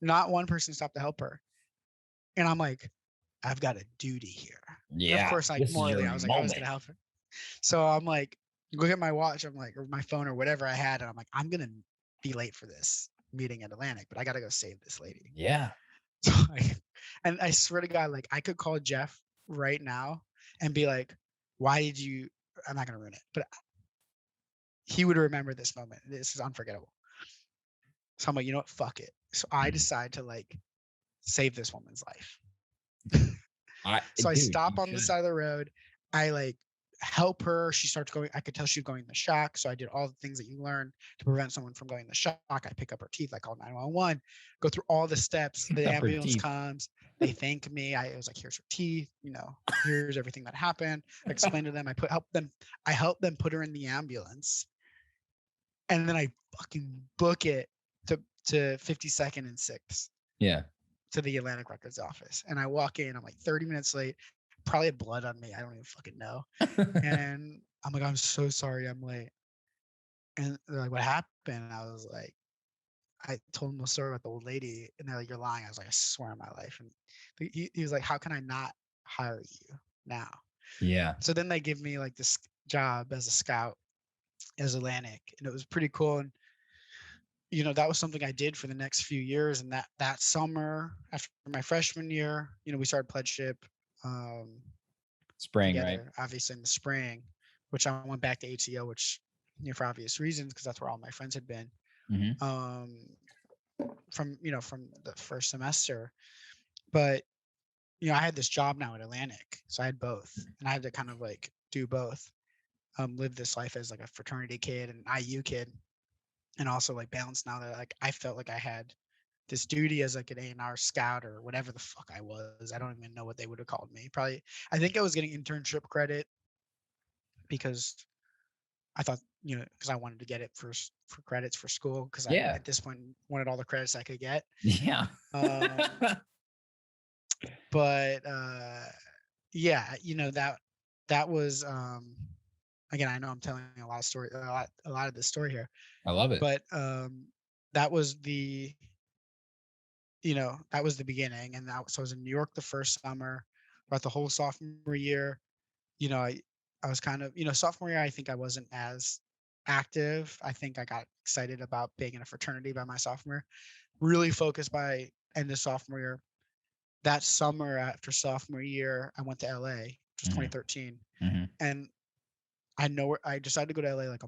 Not one person stopped to help her. And I'm like, I've got a duty here. Yeah. And of course, like morally, I was like, I was going to help her. So I'm like, look at my watch. I'm like, or my phone or whatever I had. And I'm like, I'm going to be late for this meeting at Atlantic, but I got to go save this lady. Yeah. So and I swear to God, like I could call Jeff right now and be like, why did you, I'm not going to ruin it, but he would remember this moment. This is unforgettable. So I'm like, you know what? Fuck it. So I decide to like save this woman's life. I stop on the side of the road. I like help her. She starts going. I could tell she was going into shock. So I did all the things that you learn to prevent someone from going into shock. I pick up her teeth. I call 911. Go through all the steps. The ambulance comes. They thank me. I was like, "Here's her teeth. You know, here's everything that happened." I explained to them. I help them put her in the ambulance, and then I fucking book it to 52nd and 6th. Yeah. To the Atlantic Records office, and I walk in. I'm like 30 minutes late. Probably had blood on me. I don't even fucking know. And I'm like, I'm so sorry I'm late. And they're like, what happened? And I was like, I told him the story about the old lady, and they're like, "You're lying." I was like, "I swear on my life." And he was like, "How can I not hire you now?" Yeah. So then they give me like this job as a scout as Atlantic, and it was pretty cool. And that was something I did for the next few years. And that summer after my freshman year, we started Pledgeship Spring, together, right? obviously in the spring, which I went back to ATO, which for obvious reasons, because that's where all my friends had been. From the first semester. But I had this job now at Atlantic, so I had both, and I had to kind of like do both, live this life as like a fraternity kid and IU kid, and also like balance now that like I felt like I had this duty as like an A&R scout or whatever the fuck I was. I don't even know what they would have called me. Probably, I think I was getting internship credit because I thought, because I wanted to get it for credits for school, because I Yeah. at this point wanted all the credits I could get. Yeah. But yeah, that was again, I know I'm telling a lot of this story here, I love it. but that was the beginning. And so I was in New York the first summer, about the whole sophomore year. I was kind of, sophomore year, I think I wasn't as active. I think I got excited about being in a fraternity by my sophomore year, really focused by end of sophomore year. That summer after sophomore year, I went to LA, which was 2013. And I decided to go to LA like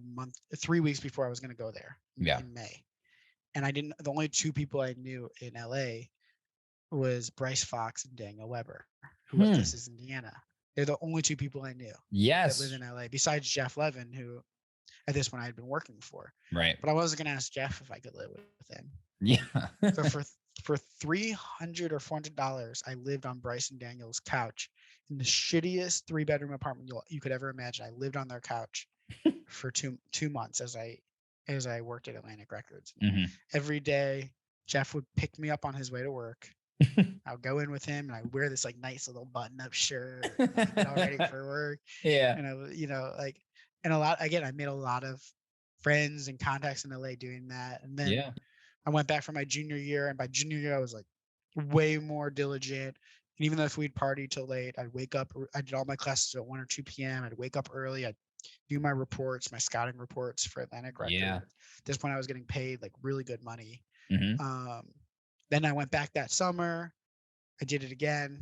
3 weeks before I was going to go there in May. And the only two people I knew in LA was Bryce Fox and Daniel Weber, who was This Is Indiana. They're the only two people I knew that lived in LA, besides Jeff Levin, who at this point I had been working for. Right. But I wasn't going to ask Jeff if I could live with him. Yeah. So for $300 or $400, I lived on Bryce and Daniel's couch in the shittiest 3-bedroom apartment you could ever imagine. I lived on their couch for two months as I worked at Atlantic Records. Every day, Jeff would pick me up on his way to work. I would go in with him, and I wear this like nice little button-up shirt, and get all ready for work. Yeah. And I made a lot of friends and contacts in LA doing that. And then I went back for my junior year, and by junior year I was like way more diligent. And even though if we'd party till late, I'd wake up. I did all my classes at 1 or 2 p.m. I'd wake up early. I'd do my scouting reports for Atlantic Records. Yeah. At this point, I was getting paid like really good money. Then I went back that summer. I did it again.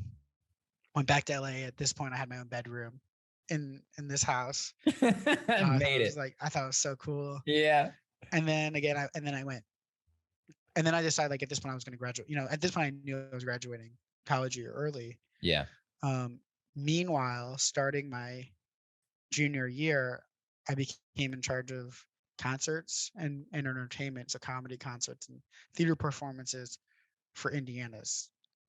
Went back to LA. At this point, I had my own bedroom in this house. Made it. I thought it was so cool. Yeah. And then again, I went. And then I decided, like, at this point I was going to graduate. At this point I knew I was graduating college year early. Yeah. Meanwhile, starting my junior year, I became in charge of concerts and entertainment, so comedy concerts and theater performances for Indiana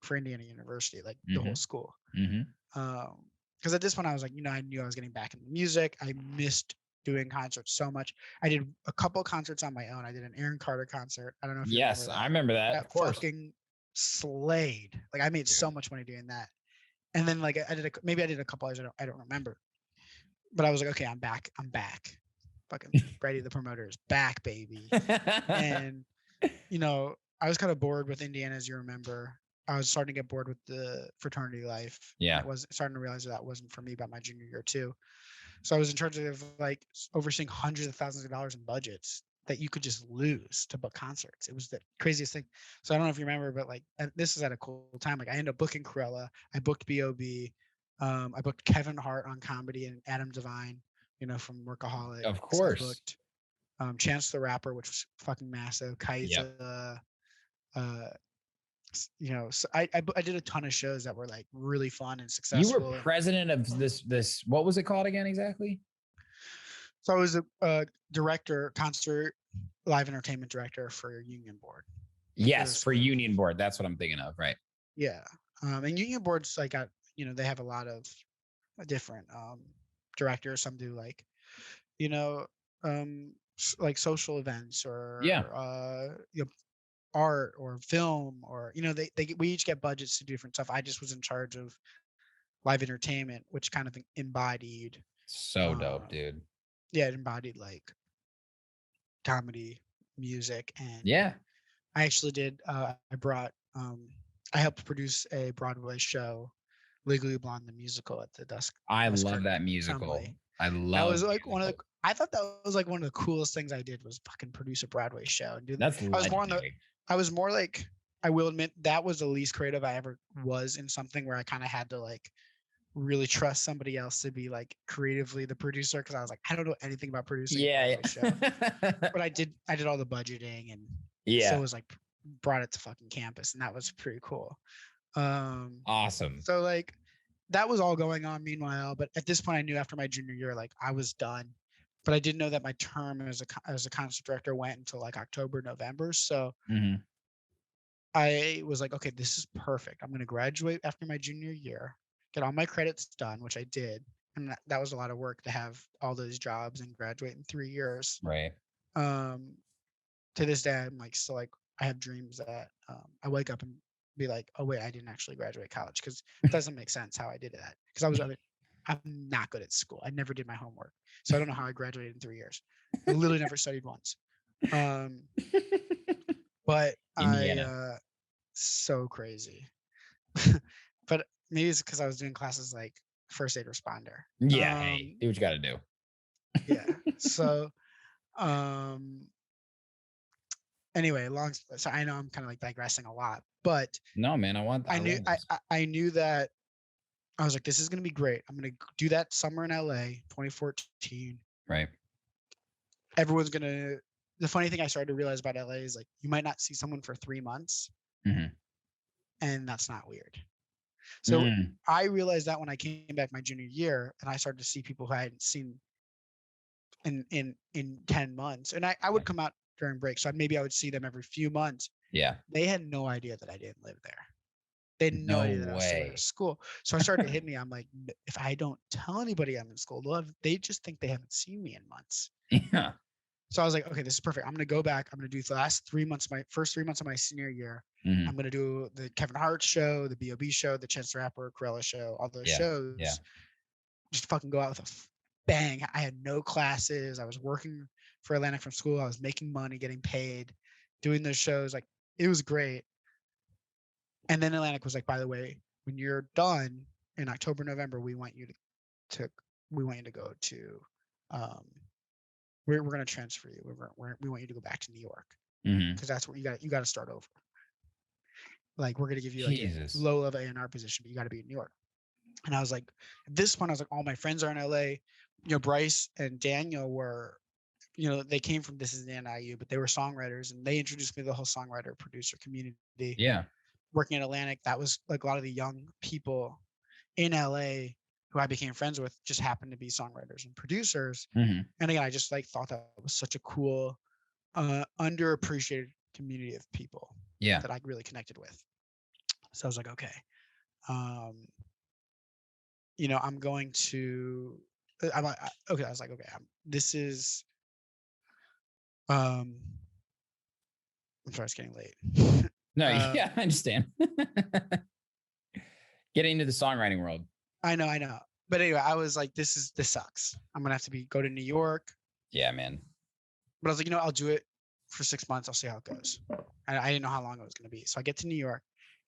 University, like the whole school. Because at this point I was like, I knew I was getting back into music. I missed doing concerts so much. I did a couple concerts on my own. I did an Aaron Carter concert. I don't know if you remember that. I remember that. That of course. Fucking slayed. Like I made so much money doing that. And then like I did a couple others. I don't remember. But I was like, okay, I'm back. Fucking Brady the promoter is back, baby. And I was kind of bored with Indiana, as you remember. I was starting to get bored with the fraternity life. Yeah. I was starting to realize that wasn't for me by my junior year too. So I was in charge of like overseeing hundreds of thousands of dollars in budgets that you could just lose to book concerts. It was the craziest thing. So I don't know if you remember, but like this is at a cool time. Like I ended up booking Cruella. I booked B.O.B. I booked Kevin Hart on comedy and Adam Devine, from Workaholic. Of course. I booked Chance the Rapper, which was fucking massive. Kaiza. So I did a ton of shows that were like really fun and successful. You were president of this. What was it called again exactly? So I was a director, concert, live entertainment director for Union Board. Yes, for Union Board. That's what I'm thinking of, right? Yeah, and Union Board's like they have a lot of different directors. Some do like, like social events or art or film or we each get budgets to do different stuff. I just was in charge of live entertainment, which kind of embodied dope, dude. Yeah, it embodied like comedy, music, and I actually did. I brought. I helped produce a Broadway show, Legally Blonde the musical at the Dusk. I love Kirk that musical. Assembly. I That love was like one of the. musicals. I thought that was like one of the coolest things I did was fucking produce a Broadway show and do that. That's I was more on the. legendary. I was more like. I will admit that was the least creative I ever was in something where I kind of had to like really trust somebody else to be like creatively the producer because I was like I don't know anything about producing a Broadway show, but I did all the budgeting and so it was like brought it to fucking campus and that was pretty cool. Awesome. So like that was all going on meanwhile, but at this point I knew after my junior year like I was done, but I didn't know that my term as a concert director went until like October, November. So I was like, okay, this is perfect. I'm going to graduate after my junior year, get all my credits done, which I did. And that was a lot of work to have all those jobs and graduate in 3 years. Right. To this day, I'm like, still like, I have dreams that I wake up and be like, oh, wait, I didn't actually graduate college because it doesn't make sense how I did that. Because I'm not good at school. I never did my homework. So I don't know how I graduated in 3 years. I literally never studied once. But Indiana. so crazy. But maybe it's because I was doing classes like first aid responder. Yeah, hey, do what you got to do. Yeah. So, anyway, so I know I'm kind of like digressing a lot, but no, man, I knew that I was like, this is gonna be great. I'm gonna do that summer in LA, 2014. Right. Everyone's gonna. The funny thing I started to realize about LA is like you might not see someone for 3 months, and that's not weird. So I realized that when I came back my junior year, and I started to see people who I hadn't seen in 10 months, and I would come out during break, so maybe I would see them every few months. Yeah. They had no idea that I didn't live there. They had no idea that I was still at school. So I started to hit me. I'm like, if I don't tell anybody I'm in school, they just think they haven't seen me in months. Yeah. So I was like, okay, this is perfect. I'm going to go back. I'm going to do the last 3 months, my first 3 months of my senior year. I'm going to do the Kevin Hart show, the B.O.B. show, the Chance the Rapper, Corella show, all those shows. Yeah. Just fucking go out with a bang. I had no classes. I was working for Atlantic from school. I was making money, getting paid, doing those shows. Like it was great. And then Atlantic was like, by the way, when you're done in October, November, we want you to go to, we're going to transfer you. We want you to go back to New York because that's where you got to start over. Like we're going to give you like a low level A&R position, but you got to be in New York. And I was like, at this point, I was like, all my friends are in LA. You know, Bryce and Daniel were, you know, they came from This Is the NIU, but they were songwriters, and they introduced me to the whole songwriter producer community. Yeah. Working at Atlantic, that was like a lot of the young people in LA who I became friends with just happened to be songwriters and producers. And again, I just like thought that was such a cool, underappreciated community of people that I really connected with. So I was like, okay, you know, I'm going to, I'm like, okay, I was like, okay, this is, I'm sorry, it's getting late. No, yeah, I understand. Getting into the songwriting world. I know. But anyway, I was like, this sucks. I'm gonna have to go to New York. Yeah, man. But I was like, you know, I'll do it for 6 months. I'll see how it goes. And I didn't know how long it was gonna be. So I get to New York,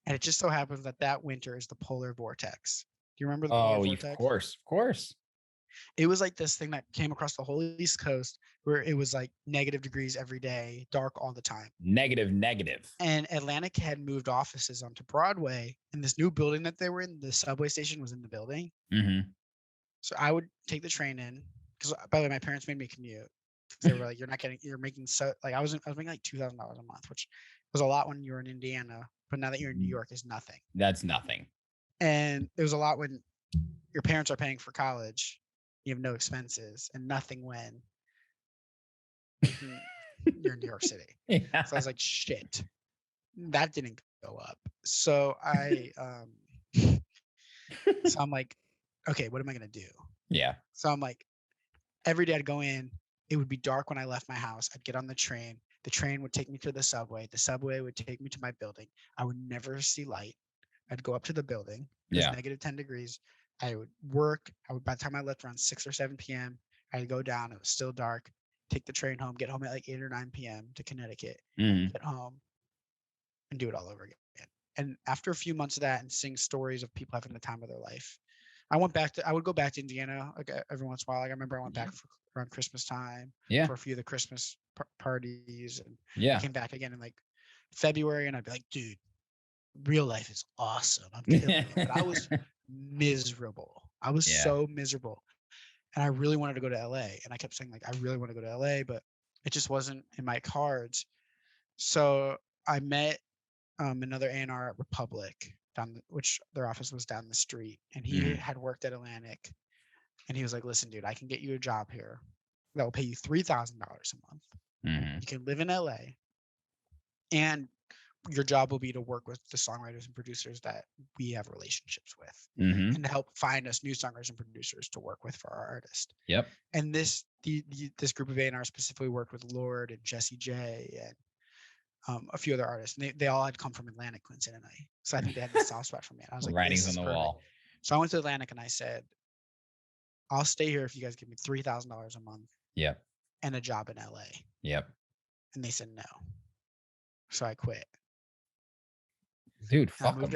and it just so happens that winter is the polar vortex. Do you remember the polar vortex? Of course. It was like this thing that came across the whole East Coast where it was like negative degrees every day, dark all the time. Negative. And Atlantic had moved offices onto Broadway, and this new building that they were in, the subway station was in the building. So I would take the train in because, by the way, my parents made me commute. They were like, you're making so like I was making like $2,000 a month, which was a lot when you were in Indiana, but now that you're in New York is nothing. That's nothing. And it was a lot when your parents are paying for college. You have no expenses and nothing when you're in New York City. Yeah. So I was like, shit, that didn't go up. So so I'm like, okay, what am I going to do? Yeah. So I'm like, every day I'd go in, it would be dark when I left my house. I'd get on the train. The train would take me to the subway. The subway would take me to my building. I would never see light. I'd go up to the building. It was negative 10 degrees. I would work. By the time I left around 6 or 7 p.m., I'd go down. It was still dark. Take the train home. Get home at like 8 or 9 p.m. to Connecticut. Get home. and do it all over again. And after a few months of that and seeing stories of people having the time of their life, I would go back to Indiana like every once in a while. Like I remember I went back for around Christmas time for a few of the Christmas parties, and I came back again in like February, and I'd be like, dude, real life is awesome. I'm killing it. But I was miserable. I was so miserable. And I really wanted to go to LA. And I kept saying, like, I really want to go to LA, but it just wasn't in my cards. So I met another A&R at Republic, which their office was down the street. And he had worked at Atlantic. And he was like, listen, dude, I can get you a job here that will pay you $3,000 a month. You can live in LA. And your job will be to work with the songwriters and producers that we have relationships with, and to help find us new songwriters and producers to work with for our artist. Yep. And this group of A&R specifically worked with Lord and Jesse J and a few other artists. And they all had come from Atlantic, coincidentally. So I think they had the soft spot for me. And I was like, writings on the wall. So I went to Atlantic and I said, I'll stay here if you guys give me $3,000 a month. Yep. And a job in LA. Yep. And they said no. So I quit. Dude, fuck them.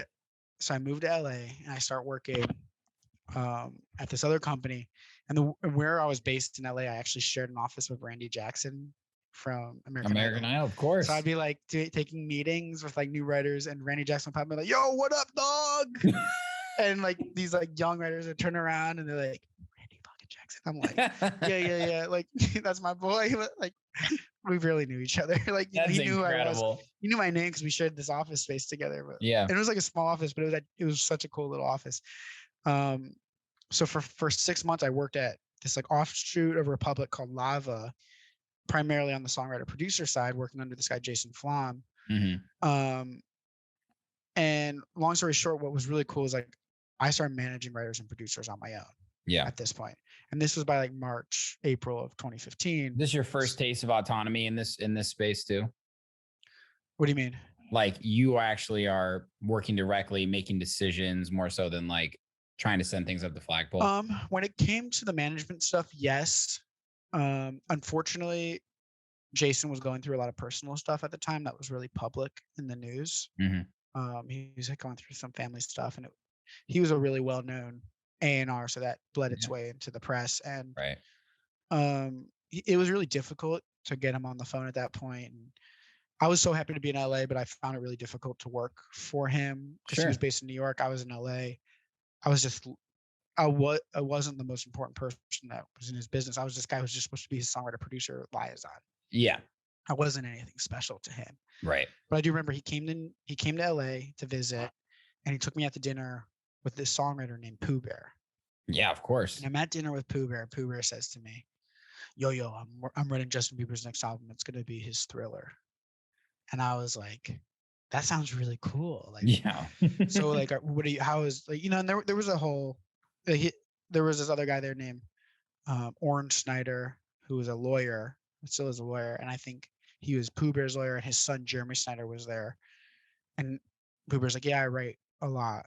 So I moved to LA and I start working at this other company. And where I was based in LA, I actually shared an office with Randy Jackson from American Idol, of course. So I'd be like taking meetings with like new writers, and Randy Jackson would probably be like, "Yo, what up, dog?" And like these like young writers would turn around and they're like, "Randy fucking Jackson." I'm like, yeah, like that's my boy. Like we really knew each other. Like he knew incredible. who I was. He knew my name because we shared this office space together. But and it was like a small office, but it was such a cool little office. So for 6 months, I worked at this like offshoot of Republic called Lava, primarily on the songwriter producer side, working under this guy Jason Flom. And long story short, what was really cool is like I started managing writers and producers on my own. Yeah. At this point, and this was by like March, April of 2015. This is your first taste of autonomy in this space too? What do you mean? Like you actually are working directly, making decisions more so than like trying to send things up the flagpole? When it came to the management stuff, yes. Unfortunately, Jason was going through a lot of personal stuff at the time that was really public in the news. He was like going through some family stuff, and he was a really well-known A&R, so that bled its way into the press. And it was really difficult to get him on the phone at that point. And I was so happy to be in LA, but I found it really difficult to work for him because he was based in New York. I was in LA. I wasn't the most important person that was in his business. I was this guy who was just supposed to be his songwriter producer liaison. Yeah. I wasn't anything special to him. Right. But I do remember he came to LA to visit, and he took me out to dinner with this songwriter named Pooh Bear. Yeah, of course. And I'm at dinner with Pooh Bear. Pooh Bear says to me, yo, I'm writing Justin Bieber's next album. It's going to be his Thriller. And I was like, that sounds really cool. Like, yeah. So like, how is like, and there was a whole, there was this other guy there named Orange Snyder, who was a lawyer, still is a lawyer. And I think he was Pooh Bear's lawyer, and his son, Jeremy Snyder, was there. And Pooh Bear's like, yeah, I write a lot.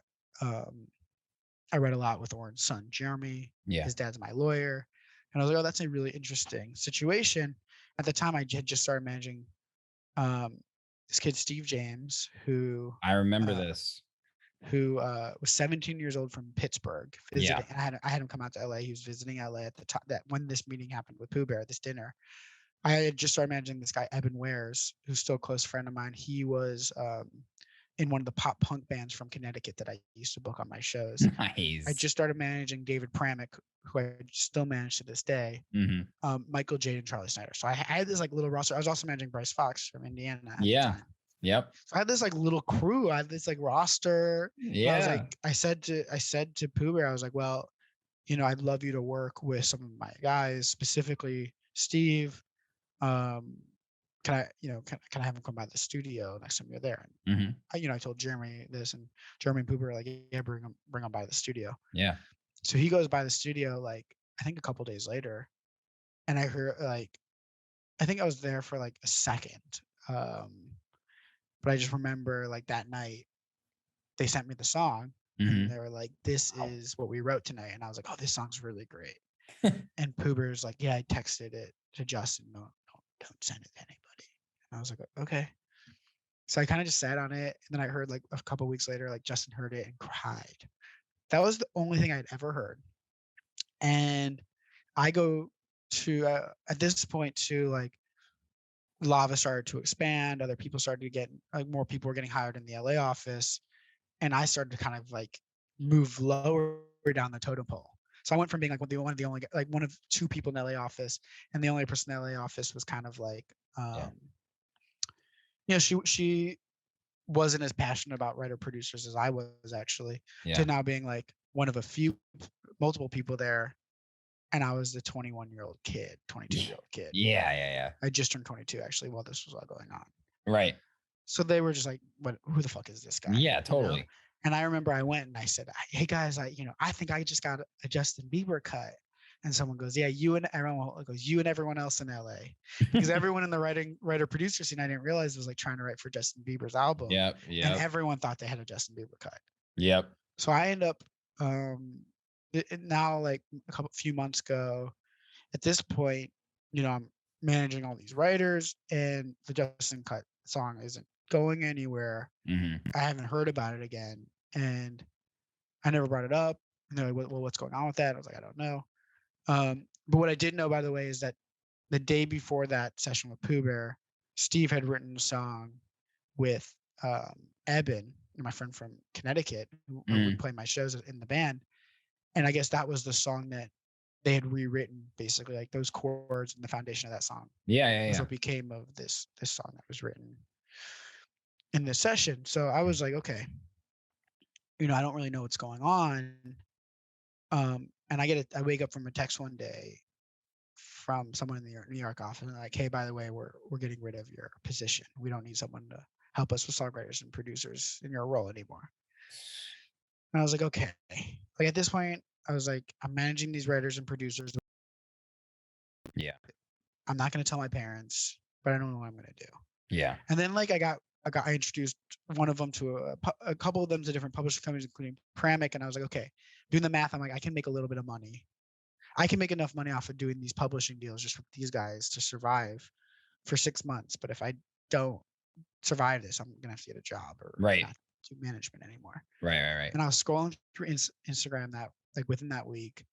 I read a lot with Orange's son, Jeremy. Yeah. His dad's my lawyer. And I was like, oh, that's a really interesting situation. At the time, I had just started managing this kid, Steve James, who I remember this, who was 17 years old from Pittsburgh. Visiting. I had him come out to LA. He was visiting LA at the time that when this meeting happened with Pooh Bear, this dinner. I had just started managing this guy, Eben Wares, who's still a close friend of mine. He was in one of the pop punk bands from Connecticut that I used to book on my shows. Nice. I just started managing David Pramick, who I still manage to this day. Michael Jade and Charlie Snyder. So I had this like little roster. I was also managing Bryce Fox from Indiana. Yeah. Yep. So I had this like little crew. I had this like roster. Yeah. I was like, I said to Pooh Bear, I was like, well, I'd love you to work with some of my guys, specifically Steve. Can I have him come by the studio next time you're there? And I told Jeremy this, and Jeremy and Pooh Bear were like, yeah, bring him by the studio. Yeah. So he goes by the studio, like, I think a couple days later, and I heard I think I was there for like a second. But I just remember like that night they sent me the song and they were like, this is what we wrote tonight. And I was like, oh, this song's really great. And Pooh Bear's like, yeah, I texted it to Justin. No, don't send it to anybody. And I was like, okay. So I kind of just sat on it, and then I heard like a couple weeks later, like Justin heard it and cried. That was the only thing I'd ever heard. And I go to at this point to like Lava started to expand. Other people started to get like more people were getting hired in the LA office, and I started to kind of like move lower down the totem pole. So I went from being like one of the only like one of two people in the LA office, and the only person in the LA office was kind of like, you know, she wasn't as passionate about writer producers as I was actually. To now being like one of a few multiple people there, and I was the 22-year-old kid. Yeah. I just turned 22 actually while this was all going on. Right. So they were just like, "What? Who the fuck is this guy?" Yeah, totally. You know? And I remember I went and I said, "Hey guys, I think I just got a Justin Bieber cut." And someone goes, "Yeah, you and everyone else in LA," because everyone in the writer producer scene I didn't realize was like trying to write for Justin Bieber's album. Yep. And everyone thought they had a Justin Bieber cut. Yep. So I end up now like few months ago. At this point, you know, I'm managing all these writers, and the Justin cut song isn't going anywhere. I haven't heard about it again, and I never brought it up. And they're like, "Well, what's going on with that?" I was like, "I don't know." But what I did know, by the way, is that the day before that session with Pooh Bear, Steve had written a song with Eben, my friend from Connecticut, who would play my shows in the band. And I guess that was the song that they had rewritten, basically, like those chords and the foundation of that song. Yeah. That's what became of this song that was written in this session. So I was like, okay, you know, I don't really know what's going on. And I wake up from a text one day from someone in the New York office, and they're like, "Hey, by the way, we're getting rid of your position. We don't need someone to help us with songwriters and producers in your role anymore." And I was like, okay. Like at this point, I was like, I'm managing these writers and producers. Yeah. I'm not going to tell my parents, but I don't know what I'm going to do. Yeah. And then like I introduced one of them to a couple of them to different publishing companies, including Pramic. And I was like, okay, doing the math, I'm like, I can make a little bit of money. I can make enough money off of doing these publishing deals just with these guys to survive for 6 months. But if I don't survive this, I'm going to have to get a job or not do management anymore. Right. And I was scrolling through Instagram that like within that week.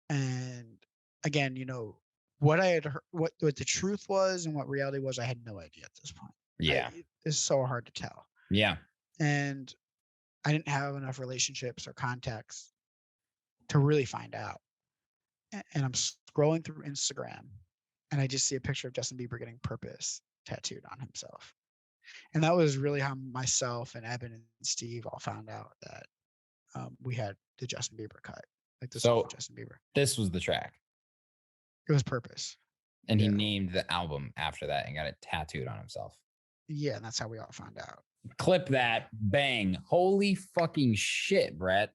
And again, you know, what I had heard, what the truth was and what reality was, I had no idea at this point. Yeah. It's so hard to tell. Yeah. And I didn't have enough relationships or contacts to really find out. And I'm scrolling through Instagram, and I just see a picture of Justin Bieber getting Purpose tattooed on himself. And that was really how myself and Eben and Steve all found out that we had the Justin Bieber cut. Like the song Justin Bieber. This was the track. It was Purpose. And he named the album after that and got it tattooed on himself. Yeah, and that's how we all found out. Clip that. Bang. Holy fucking shit, Brett.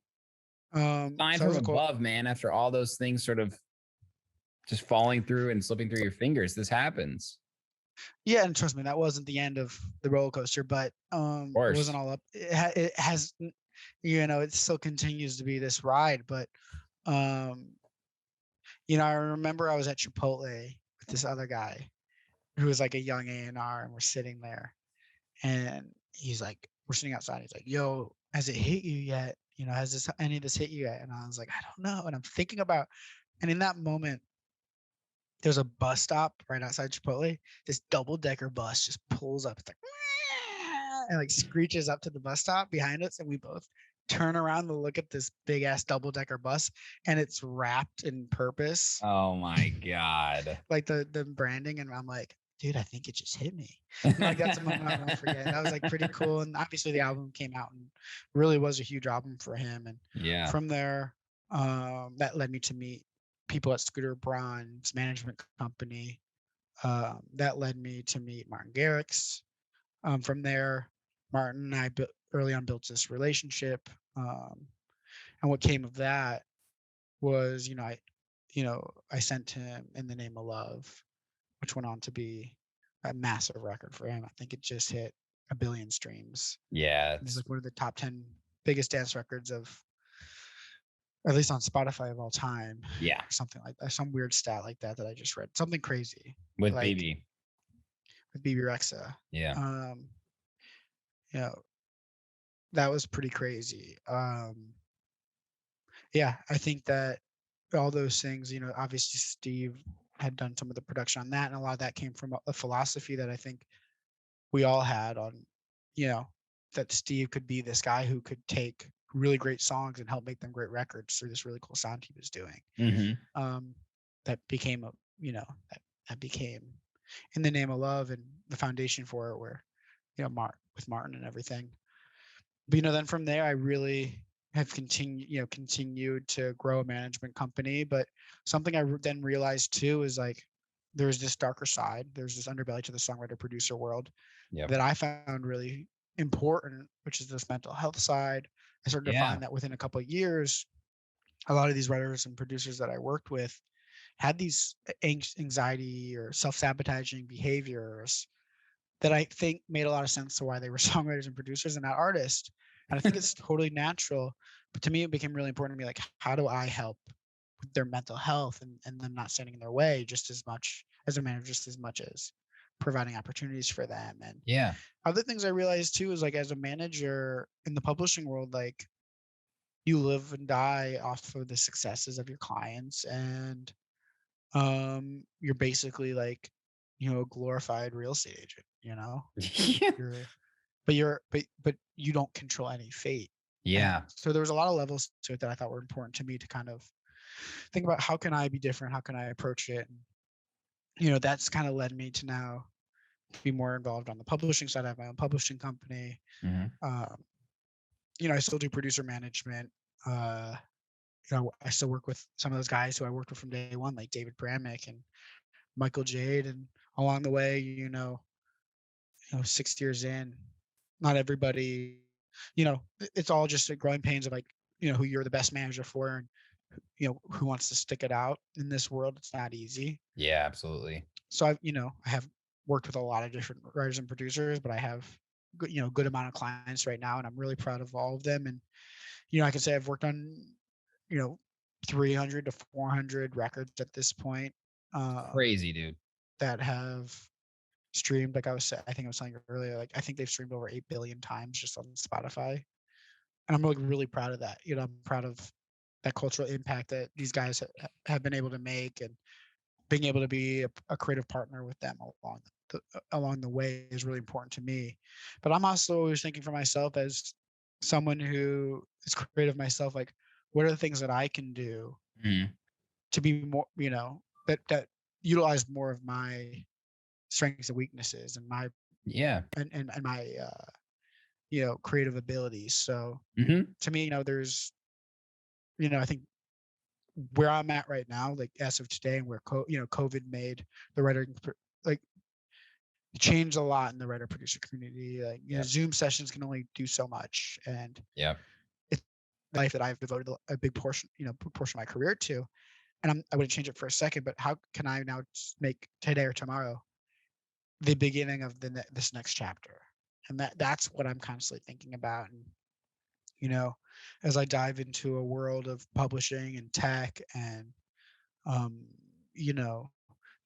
Sign from above, man. After all those things sort of just falling through and slipping through your fingers, this happens. Yeah, and trust me, that wasn't the end of the roller coaster, but it wasn't all up. It has, you know, it still continues to be this ride. But you know, I remember I was at Chipotle with this other guy who was like a young A&R, and we're sitting there, and he's like, we're sitting outside. He's like, "Yo, has it hit you yet? You know, has any of this hit you yet?" And I was like, "I don't know." And I'm thinking about, and in that moment, there's a bus stop right outside Chipotle. This double-decker bus just pulls up. It's like, and like screeches up to the bus stop behind us, and we both turn around to look at this big-ass double-decker bus, and it's wrapped in Purpose. Oh my God. Like the branding, and I'm like, dude, I think it just hit me. Like that's a moment I won't forget. That was like pretty cool. And obviously the album came out and really was a huge album for him. And from there, that led me to meet people at Scooter Braun's management company. That led me to meet Martin Garrix. From there, Martin and I early on built this relationship. And what came of that was, I sent him In the Name of Love, which went on to be a massive record for him. I think it just hit 1 billion streams. Yeah. It's like one of the top 10 biggest dance records of, at least on Spotify, of all time. Yeah. Or something like that. Some weird stat like that I just read. Something crazy. With like, Baby. With Baby Rexha. Yeah. you know, that was pretty crazy. Yeah, I think that all those things, obviously Steve had done some of the production on that, and a lot of that came from a philosophy that I think we all had on, you know, that Steve could be this guy who could take really great songs and help make them great records through this really cool sound he was doing. Um, that became that became In the Name of Love and the foundation for it, where with Martin and everything. But then from there, I really have continued to grow a management company. But something then realized too is like there's this darker side, there's this underbelly to the songwriter producer world that I found really important, which is this mental health side. I started to find that within a couple of years, a lot of these writers and producers that I worked with had these anxiety or self-sabotaging behaviors that I think made a lot of sense to why they were songwriters and producers and not artists. And I think it's totally natural. But to me, it became really important to me, like, how do I help with their mental health and them not standing in their way just as much as a manager, just as much as providing opportunities for them. And other things I realized too is like as a manager in the publishing world, like you live and die off of the successes of your clients. And you're basically like, a glorified real estate agent, but you don't control any fate. And so there was a lot of levels to it that I thought were important to me to kind of think about how can I be different, how can I approach it. And that's kind of led me to now be more involved on the publishing side. I have my own publishing company. I still do producer management. I still work with some of those guys who I worked with from day one, like David Bramick and Michael Jade. And along the way, 6 years in, not everybody, it's all just a growing pains of like, who you're the best manager for and, who wants to stick it out in this world. It's not easy. Yeah, absolutely. So I have worked with a lot of different writers and producers, but I have good amount of clients right now, and I'm really proud of all of them. And, I can say I've worked on, 300 to 400 records at this point. Crazy, dude. That have streamed, like I think I was telling you earlier, like I think they've streamed over 8 billion times just on Spotify. And I'm really proud of that. I'm proud of that cultural impact that these guys have been able to make, and being able to be a creative partner with them along the way is really important to me. But I'm also always thinking for myself as someone who is creative myself, like what are the things that I can do to be more, that utilize more of my strengths and weaknesses and my and my creative abilities. So to me, there's I think where I'm at right now, like as of today, and where COVID made the writer like changed a lot in the writer producer community. Like Zoom sessions can only do so much, and it's life that I've devoted a big portion of my career to, and I wouldn't change it for a second. But how can I now make today or tomorrow the beginning of this next chapter? And that's what I'm constantly thinking about. And as I dive into a world of publishing and tech and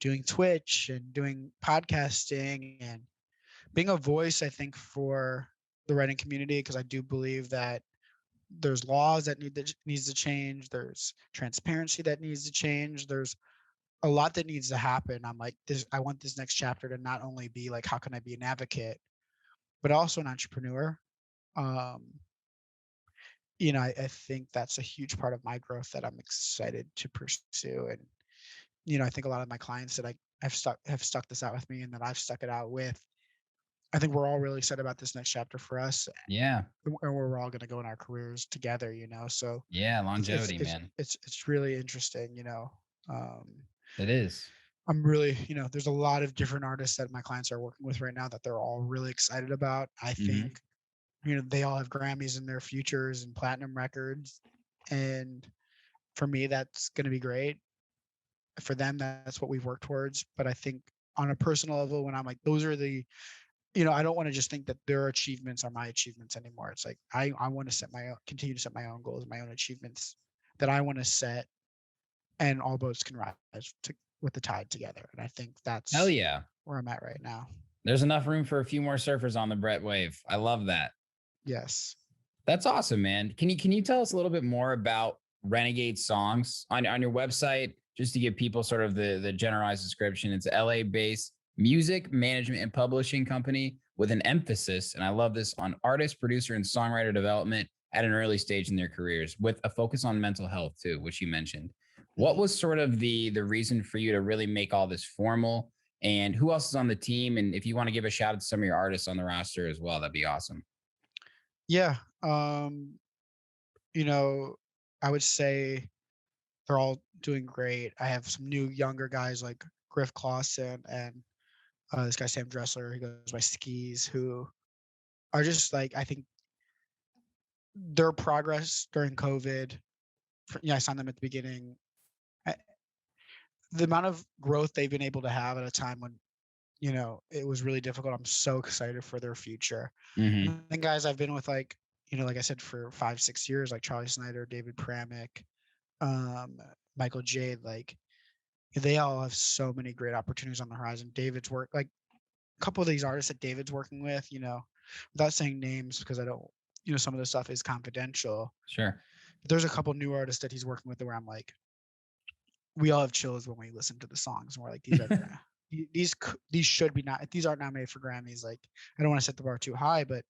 doing Twitch and doing podcasting and being a voice, I think, for the writing community, because I do believe that there's laws that needs to change, there's transparency that needs to change, there's a lot that needs to happen. I'm like, I want this next chapter to not only be like, how can I be an advocate, but also an entrepreneur. I think that's a huge part of my growth that I'm excited to pursue. And, I think a lot of my clients that have stuck this out with me and that I've stuck it out with, I think we're all really excited about this next chapter for us. Yeah. And we're all going to go in our careers together, so. Yeah. Longevity, man. It's really interesting, It is. I'm really, there's a lot of different artists that my clients are working with right now that they're all really excited about. I think, they all have Grammys in their futures and platinum records. And for me, that's going to be great. For them, that's what we've worked towards. But I think on a personal level, when I'm like, those are the, I don't want to just think that their achievements are my achievements anymore. It's like, I want to continue to set my own goals, my own achievements that I want to set, and all boats can rise with the tide together. And I think that's hell yeah where I'm at right now. There's enough room for a few more surfers on the Brett wave. I love that. Yes. That's awesome, man. Can you tell us a little bit more about Renegade Songs on your website, just to give people sort of the generalized description? It's a LA-based music management and publishing company with an emphasis, and I love this, on artist, producer, and songwriter development at an early stage in their careers, with a focus on mental health too, which you mentioned. What was sort of the reason for you to really make all this formal? And who else is on the team? And if you want to give a shout out to some of your artists on the roster as well, that'd be awesome. Yeah. You know, I would say they're all doing great. I have some new younger guys like Griff Clausen and this guy Sam Dressler, who goes by Skis, who are just like, I think their progress during COVID. I signed them at the beginning. The amount of growth they've been able to have at a time when, it was really difficult. I'm so excited for their future. Mm-hmm. And then guys I've been with, like, like I said, for 5-6 years, like Charlie Snyder, David Pramick, Michael Jade, like they all have so many great opportunities on the horizon. David's work, like a couple of these artists that David's working with, without saying names because I don't, some of the stuff is confidential. Sure. But there's a couple new artists that he's working with where I'm like, we all have chills when we listen to the songs, and we're like, these are these should be not, these aren't nominated for Grammys. Like, I don't want to set the bar too high, but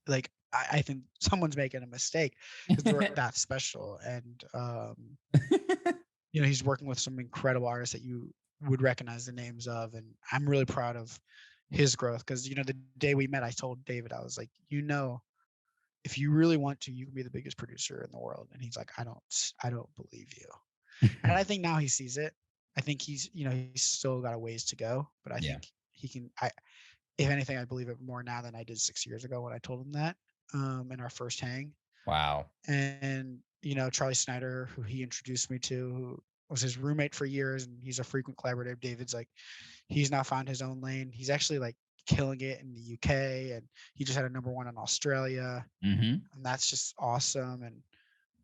like I think someone's making a mistake because they're that special. And he's working with some incredible artists that you would recognize the names of, and I'm really proud of his growth because the day we met, I told David, I was like, if you really want to, you can be the biggest producer in the world. And he's like, I don't believe you. And I think now he sees it. I think he's still got a ways to go, but I think he can. If anything, I believe it more now than I did 6 years ago when I told him that in our first hang. Wow. And Charlie Snyder, who he introduced me to, who was his roommate for years, and he's a frequent collaborator. David's like, he's now found his own lane. He's actually like killing it in the UK, and he just had a #1 in Australia, mm-hmm. and that's just awesome.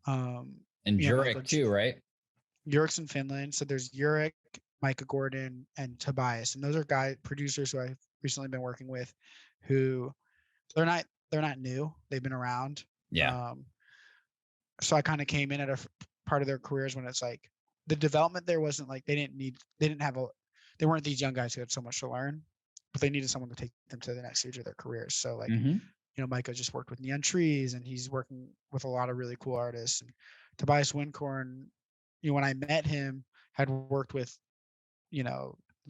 And Jurek too, right? Jurik's in Finland. So there's Jurek, Micah Gordon, and Tobias, and those are producers who I've recently been working with, who they're not new. They've been around. Yeah. So I kind of came in at a part of their careers when it's like the development there wasn't like they weren't these young guys who had so much to learn, but they needed someone to take them to the next stage of their careers. So like, Micah just worked with Neon Trees, and he's working with a lot of really cool artists. And Tobias Wincorn, when I met him, had worked with,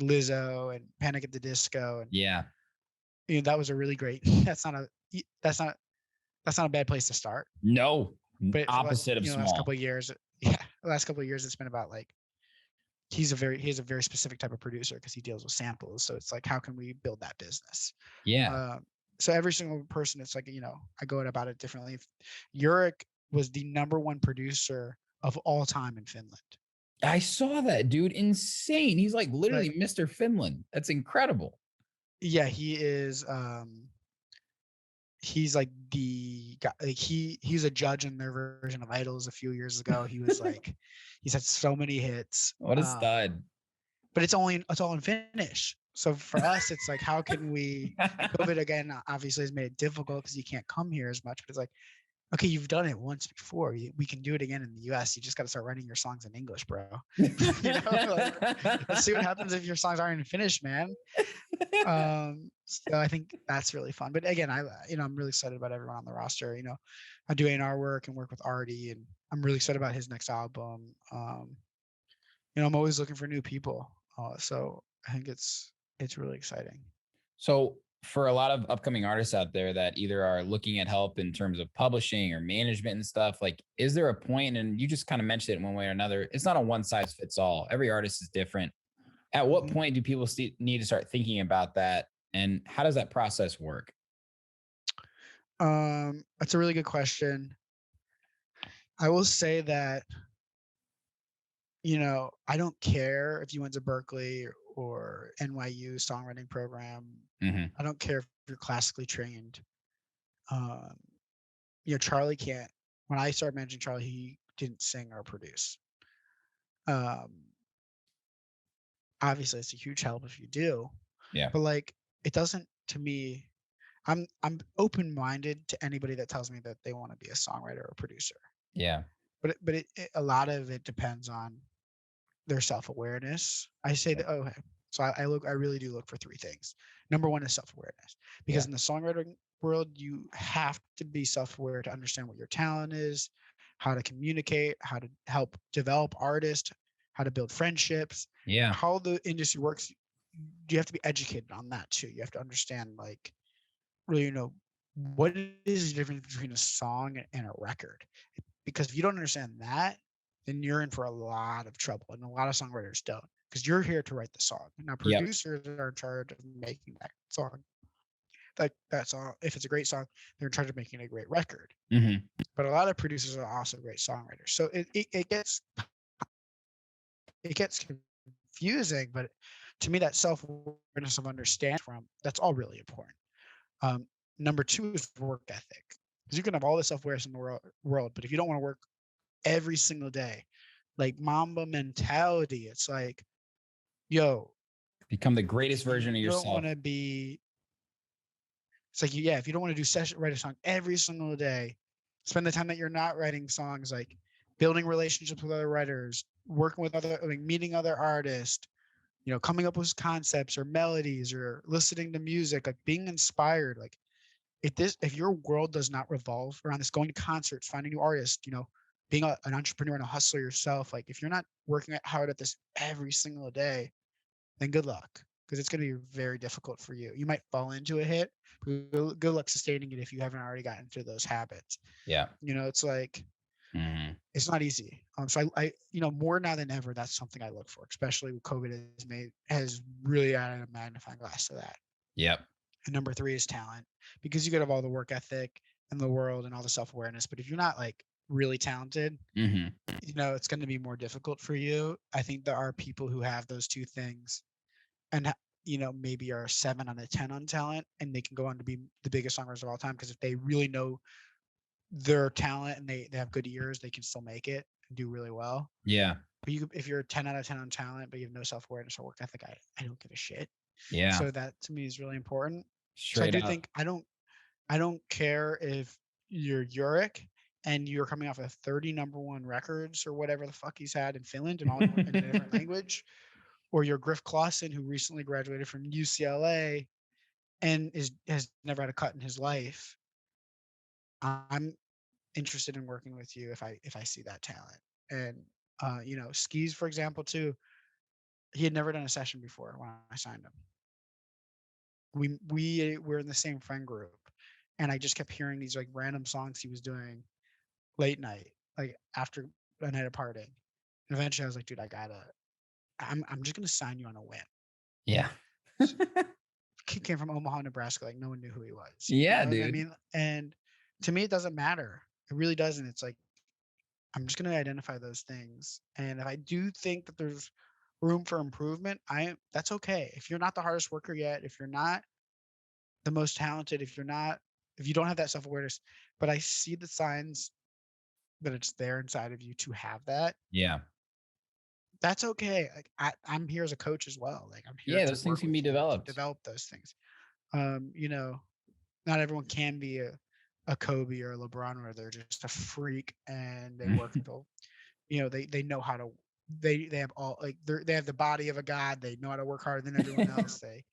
Lizzo and Panic at the Disco, and that was a really great. That's not a bad place to start. No, but opposite of small. Last couple of years, it's been about like he has a very specific type of producer because he deals with samples. So it's like, how can we build that business? Yeah. So every single person, it's like, I go about it differently. Jurek was the #1 producer of all time in Finland. I saw that, dude. Insane. He's like literally Mr. Finland. That's incredible. Yeah, he is. He's like the guy. Like he's a judge in their version of Idols a few years ago. He was like, he's had so many hits. What a stud! But it's all in Finnish. So for us, it's like, how can we? COVID again obviously has made it difficult because you can't come here as much. But it's like, okay, you've done it once before. We can do it again in the U.S. You just got to start writing your songs in English, bro. Let's see what happens if your songs aren't in Finnish, man. So I think that's really fun. But again, I'm really excited about everyone on the roster. I do A&R work and work with Artie, and I'm really excited about his next album. I'm always looking for new people. So I think it's really exciting. So for a lot of upcoming artists out there that either are looking at help in terms of publishing or management and stuff, like, is there a point, and you just kind of mentioned it in one way or another, it's not a one size fits all. Every artist is different. At what point do people need to start thinking about that? And how does that process work? That's a really good question. I will say that, I don't care if you went to Berkeley or NYU songwriting program. I don't care if you're classically trained. Charlie can't. When I started managing Charlie, he didn't sing or produce. Obviously, it's a huge help if you do. Yeah. But like, it doesn't, to me, I'm open-minded to anybody that tells me that they want to be a songwriter or producer. Yeah. But a lot of it depends on their self-awareness. I say that, okay. So I really do look for three things. Number one is self-awareness, because in the songwriting world, you have to be self-aware to understand what your talent is, how to communicate, how to help develop artists, how to build friendships, Yeah. how the industry works. You have to be educated on that too. You have to understand, like, really, what is the difference between a song and a record? Because if you don't understand that, then you're in for a lot of trouble, and a lot of songwriters don't, because you're here to write the song. Now, Yep. producers are in charge of making that song. That song, if it's a great song, they're in charge of making a great record. Mm-hmm. But a lot of producers are also great songwriters. So it gets confusing. But to me, that self-awareness of understanding that's all really important. Number two is work ethic, because you can have all the self-awareness in the world, but if you don't want to work every single day, like Mamba mentality, it's like, yo, Become the greatest version of you yourself. don't want to be. It's like, if you don't want to write a song every single day, spend the time that you're not writing songs, like building relationships with other writers, working with meeting other artists, coming up with concepts or melodies or listening to music, like being inspired. Like, if your world does not revolve around this, going to concerts, finding new artists, being an entrepreneur and a hustler yourself, like if you're not working hard at this every single day, then good luck, because it's going to be very difficult for you. You might fall into a hit, but good luck sustaining it if you haven't already gotten into those habits. Yeah. It's like, it's not easy. So I more now than ever, that's something I look for, especially with COVID has really added a magnifying glass to that. Yep. And number three is talent, because you could have all the work ethic in the world and all the self-awareness, but if you're not like really talented, it's going to be more difficult for you. I think there are people who have those two things and maybe are 7 out of 10 on talent, and they can go on to be the biggest songwriters of all time, because if they really know their talent and they have good ears, they can still make it and do really well. Yeah. But if you're 10 out of 10 on talent, but you have no self-awareness or work ethic, I don't give a shit. Yeah. So that to me is really important. Straight so I do up. think I don't care if you're Yurik and you're coming off of 30 number one records or whatever the fuck he's had in Finland and all in a different language, or you're Griff Clausen, who recently graduated from UCLA and has never had a cut in his life. I'm interested in working with you if I see that talent. And Skis, for example, too, he had never done a session before when I signed him. We were in the same friend group, and I just kept hearing these like random songs he was doing late night, like after a night of partying. And eventually I was like, dude, I'm just gonna sign you on a whim. Yeah. Kid came from Omaha, Nebraska, like no one knew who he was. Yeah, dude. I mean, and to me it doesn't matter. It really doesn't. It's like, I'm just gonna identify those things. And if I do think that there's room for improvement, that's okay. If you're not the hardest worker yet, if you're not the most talented, if you don't have that self-awareness, but I see the signs that it's there inside of you to have that. Yeah. That's okay. Like I'm here as a coach as well. Like I'm here. Yeah, to those things work can with be you to developed. develop those things. Not everyone can be a Kobe or a LeBron, where they're just a freak and they work until, they know how to. They have all, like they have the body of a god. They know how to work harder than everyone else. They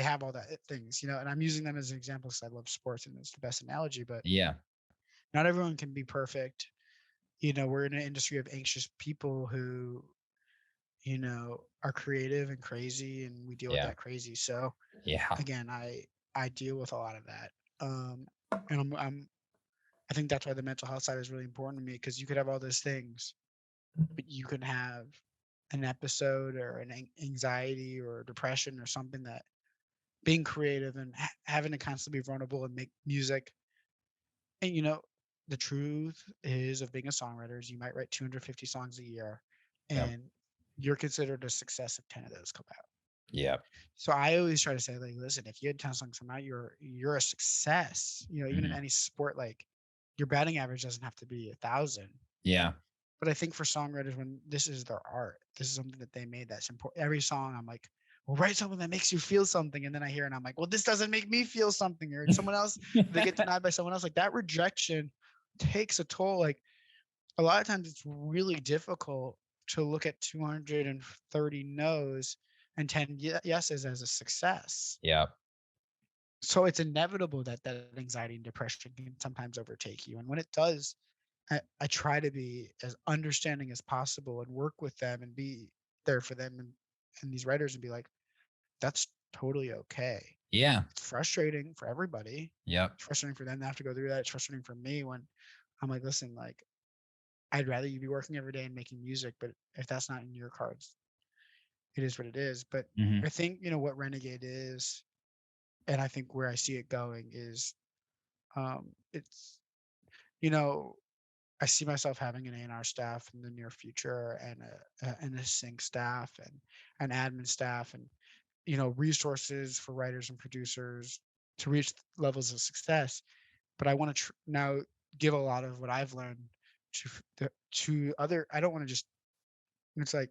have all that things. And I'm using them as an example because I love sports and it's the best analogy. But Yeah. not everyone can be perfect. We're in an industry of anxious people who, are creative and crazy, and we deal with that crazy. So Yeah. again, I deal with a lot of that. And I think that's why the mental health side is really important to me, because you could have all those things, but you can have an episode or an anxiety or depression or something, that being creative and having to constantly be vulnerable and make music. And the truth is of being a songwriter is you might write 250 songs a year, and you're considered a success if 10 of those come out. Yeah. So I always try to say, like, listen, if you had 10 songs come out, you're a success. Even in any sport, like your batting average doesn't have to be 1,000. Yeah. But I think for songwriters, when this is their art, this is something that they made that's important. Every song, I'm like, well, write something that makes you feel something. And then I hear and I'm like, well, this doesn't make me feel something. Or someone else, they get denied by someone else. Like that rejection takes a toll. Like a lot of times it's really difficult to look at 230 no's and 10 yeses as a success. Yeah. So it's inevitable that anxiety and depression can sometimes overtake you. And when it does, I try to be as understanding as possible and work with them and be there for them and these writers and be like, that's totally okay. Yeah. It's frustrating for everybody. Yep. It's frustrating for them to have to go through that. It's frustrating for me when I'm like, listen, like, I'd rather you be working every day and making music, but if that's not in your cards, it is what it is. But I think, what Renegade is, and I think where I see it going is, it's, I see myself having an A&R staff in the near future and a sync staff and an admin staff and, resources for writers and producers to reach levels of success. But I want to now give a lot of what I've learned to other. I don't want to just, it's like,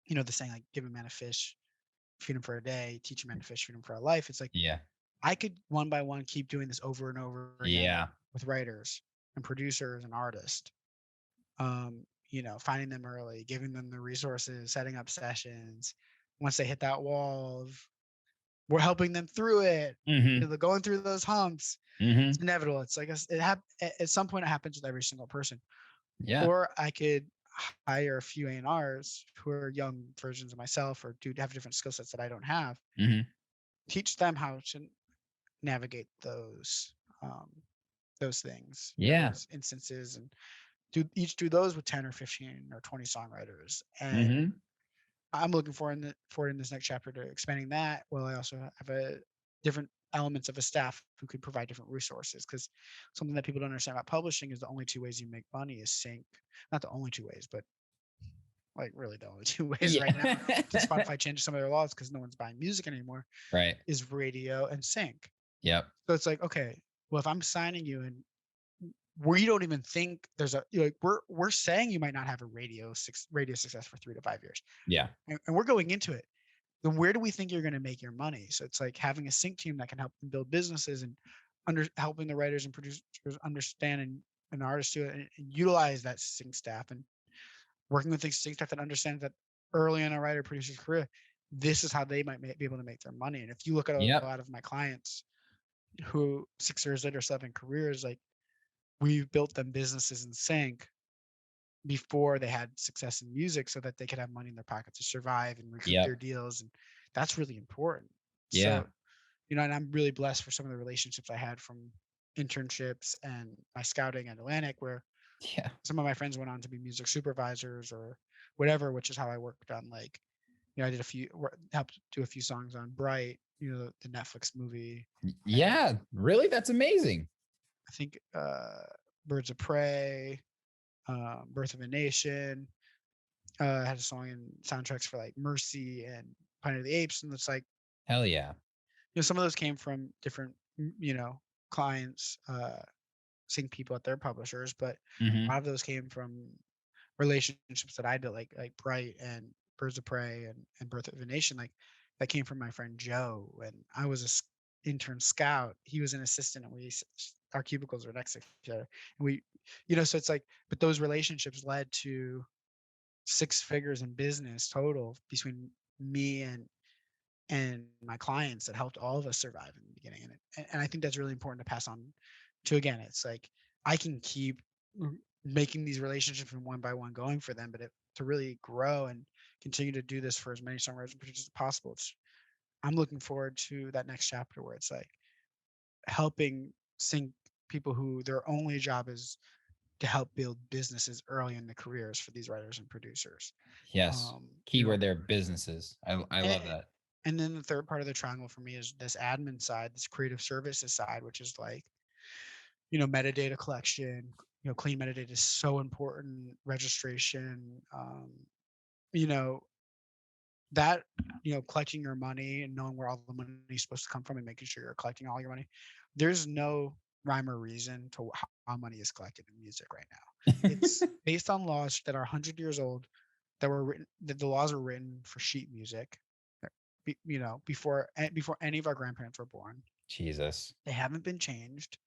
the saying, like, give a man a fish, feed him for a day, teach a man to fish, feed him for a life. It's like, yeah, I could one by one keep doing this over and over again with writers and producers and artists. Finding them early, giving them the resources, setting up sessions. Once they hit that wall, we're helping them through it. They're going through those humps. It's inevitable. It's like at some point it happens with every single person. Yeah. Or I could hire a few A&Rs who are young versions of myself or do have different skill sets that I don't have. Teach them how to navigate those things, those instances, and do those with 10 or 15 or 20 songwriters. And I'm looking forward in this next chapter to expanding that. Well, I also have a different elements of a staff who could provide different resources, because something that people don't understand about publishing is the only two ways you make money is sync. Not the only two ways, but like really the only two ways right now. Spotify changed some of their laws because no one's buying music anymore. Right. Is radio and sync. Yep. So it's like, okay, well, if I'm signing you and we don't even think there's we're saying you might not have a radio success for 3 to 5 years. Yeah. And we're going into it. Then where do we think you're going to make your money? So it's like having a sync team that can help them build businesses and helping the writers and producers understand and artists do it and utilize that sync staff, and working with the sync staff that understands that early in a writer producer's career, this is how they might be able to make their money. And if you look at a lot of my clients who 6 years later still having careers, like, we've built them businesses in sync before they had success in music so that they could have money in their pocket to survive and recoup their deals. And that's really important. So, and I'm really blessed for some of the relationships I had from internships and my scouting at Atlantic, where some of my friends went on to be music supervisors or whatever, which is how I worked on, like, I did helped do a few songs on Bright, the Netflix movie. Yeah, really? That's amazing. I think Birds of Prey, Birth of a Nation, had a song in soundtracks for like Mercy and Planet of the Apes. And it's like, hell yeah. Some of those came from different, clients, seeing people at their publishers, but a lot of those came from relationships that I built, like Bright and Birds of Prey and Birth of a Nation. Like, that came from my friend Joe, and I was a intern scout. He was an assistant, and our cubicles were next to each other. And we, so it's like, but those relationships led to 6 figures in business total between me and my clients that helped all of us survive in the beginning. And I think that's really important to pass on to, again, it's like, I can keep making these relationships from one by one going for them, but to really grow and continue to do this for as many songwriters and producers as possible, I'm looking forward to that next chapter where it's like helping sync people who their only job is to help build businesses early in the careers for these writers and producers. Yes. Keyword there, businesses. I love that. And then the third part of the triangle for me is this admin side, this creative services side, which is like, metadata collection. Clean metadata is so important. Registration, that, collecting your money and knowing where all the money is supposed to come from and making sure you're collecting all your money. There's no rhyme or reason to how money is collected in music right now. It's based on laws that are 100 years old, that the laws were written for sheet music. before any of our grandparents were born. Jesus. They haven't been changed.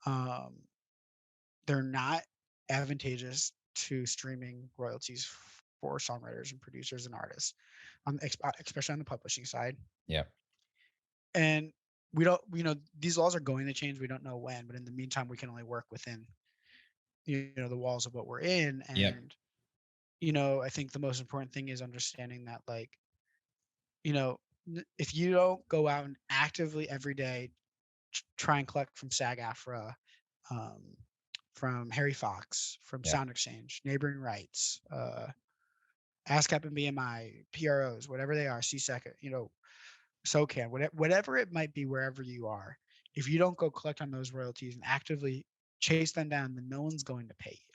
They're not advantageous to streaming royalties for songwriters and producers and artists, especially on the publishing side. Yep. And we don't, these laws are going to change. We don't know when, but in the meantime, we can only work within, the walls of what we're in. And, Yep. I think the most important thing is understanding that, like, if you don't go out and actively every day try and collect from SAG-AFTRA, from Harry Fox, from Sound Exchange, Neighboring Rights, ASCAP and BMI, PROs, whatever they are, CSEC, SOCAN, whatever it might be, wherever you are, if you don't go collect on those royalties and actively chase them down, then no one's going to pay you.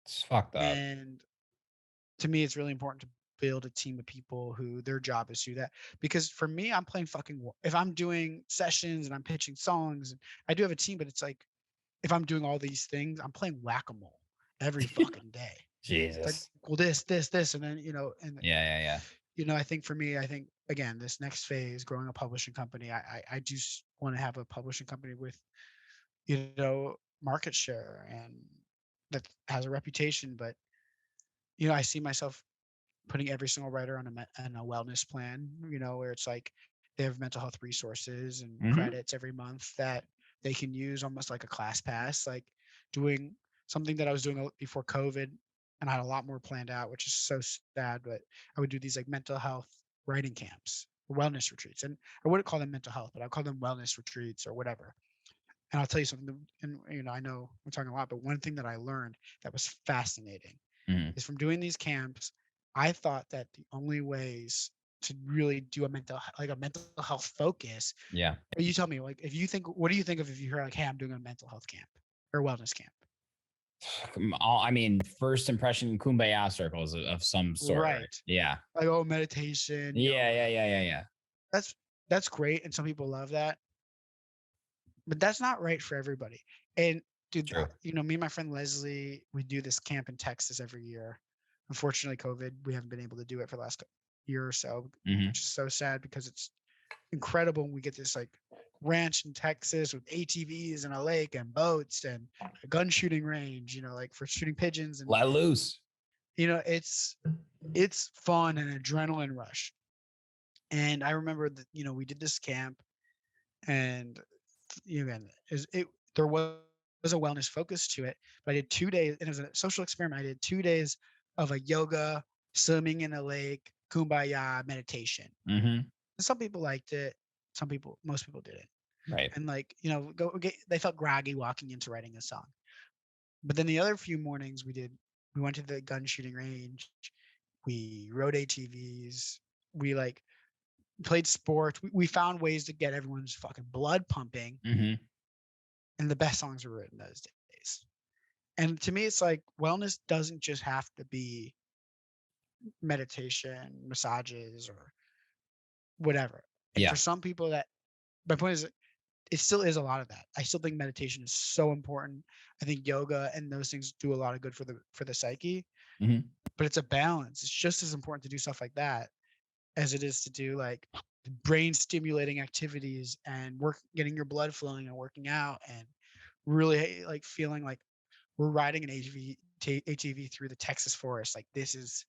It's fucked up. And to me, it's really important to build a team of people who their job is to do that. Because for me, I'm playing if I'm doing sessions and I'm pitching songs, and I do have a team, but it's like, if I'm doing all these things, I'm playing whack-a-mole every fucking day. Jesus. It's like, well, this, and then, and Yeah. I think for me, again, this next phase, growing a publishing company, I do want to have a publishing company with, market share and that has a reputation. But, I see myself putting every single writer on a wellness plan, where it's like they have mental health resources and credits every month that they can use almost like a class pass, like doing something that I was doing before COVID. And I had a lot more planned out, which is so sad, but I would do these like mental health writing camps, wellness retreats. And I wouldn't call them mental health, but I'd call them wellness retreats or whatever. And I'll tell you something, and I know I'm talking a lot, but one thing that I learned that was fascinating is from doing these camps, I thought that the only ways to really do a mental health focus. Yeah. You tell me, like, what do you think of if you hear like, hey, I'm doing a mental health camp or wellness camp? I mean, first impression, kumbaya circles of some sort. Right. Yeah. Like, meditation. Yeah. That's great. And some people love that. But that's not right for everybody. And dude, me and my friend Leslie, we do this camp in Texas every year. Unfortunately, COVID, we haven't been able to do it for the last year or so, which is so sad because it's incredible. And we get this like ranch in Texas with ATVs and a lake and boats and a gun shooting range, like for shooting pigeons and let loose. It's fun and adrenaline rush. And I remember that, we did this camp, and there was a wellness focus to it, but I did 2 days, and it was a social experiment. I did 2 days of a yoga, swimming in a lake, kumbaya meditation. Some people liked it. Most people didn't. Right. And like, they felt groggy walking into writing a song. But then the other few mornings we went to the gun shooting range. We rode ATVs. We like played sports. We found ways to get everyone's fucking blood pumping. And the best songs were written those days. And to me, it's like wellness doesn't just have to be meditation, massages, or whatever. And for some people, my point is, it still is a lot of that. I still think meditation is so important. I think yoga and those things do a lot of good for the psyche. But it's a balance. It's just as important to do stuff like that as it is to do like brain stimulating activities and getting your blood flowing and working out and really like feeling like we're riding an ATV through the Texas forest. Like, this is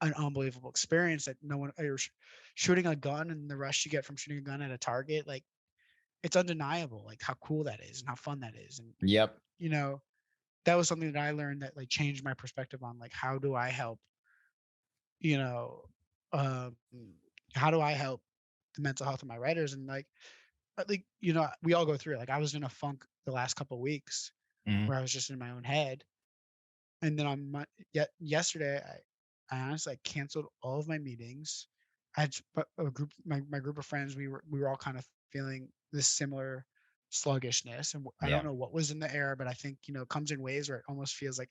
an unbelievable experience that no one, or shooting a gun and the rush you get from shooting a gun at a target. Like, it's undeniable, like how cool that is and how fun that is. And that was something that I learned that like changed my perspective on like, how do I help, how do I help the mental health of my writers? And like, we all go through it. Like, I was in a funk the last couple of weeks where I was just in my own head. And then yesterday, I honestly canceled all of my meetings. I had a group, my group of friends. We were all kind of feeling this similar sluggishness, and I don't know what was in the air, but I think it comes in waves where it almost feels like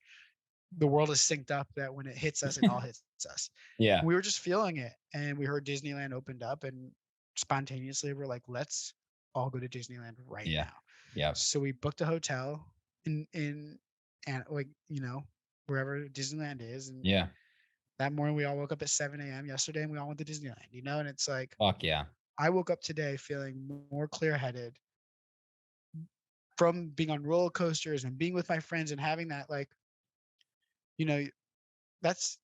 the world is synced up, that when it hits us, it all hits us. Yeah, we were just feeling it, and we heard Disneyland opened up, and spontaneously we're like, let's all go to Disneyland right now. Yeah. So we booked a hotel in and like wherever Disneyland is, and that morning we all woke up at 7 a.m. yesterday and we all went to Disneyland, and it's like, Fuck yeah. I woke up today feeling more clear-headed from being on roller coasters and being with my friends and having that, like, you know, that's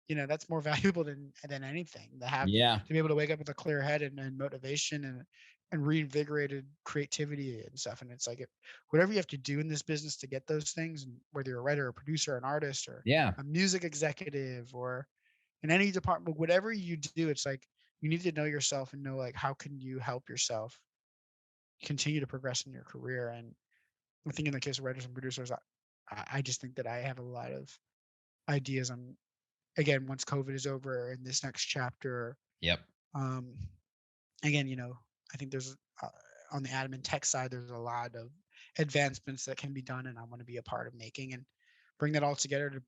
that's more valuable than anything, Yeah. to be able to wake up with a clear head and motivation and reinvigorated creativity and stuff. And it's like, whatever you have to do in this business to get those things, and whether you're a writer, a producer, an artist, or Yeah. a music executive, or in any department, whatever you do, it's like you need to know yourself and know, like, how can you help yourself continue to progress in your career. And I think in the case of writers and producers, I just think that I have a lot of ideas on, again, once COVID is over in this next chapter. Yep. Um, again, I think there's on the admin tech side, there's a lot of advancements that can be done, and I want to be a part of making and bring that all together to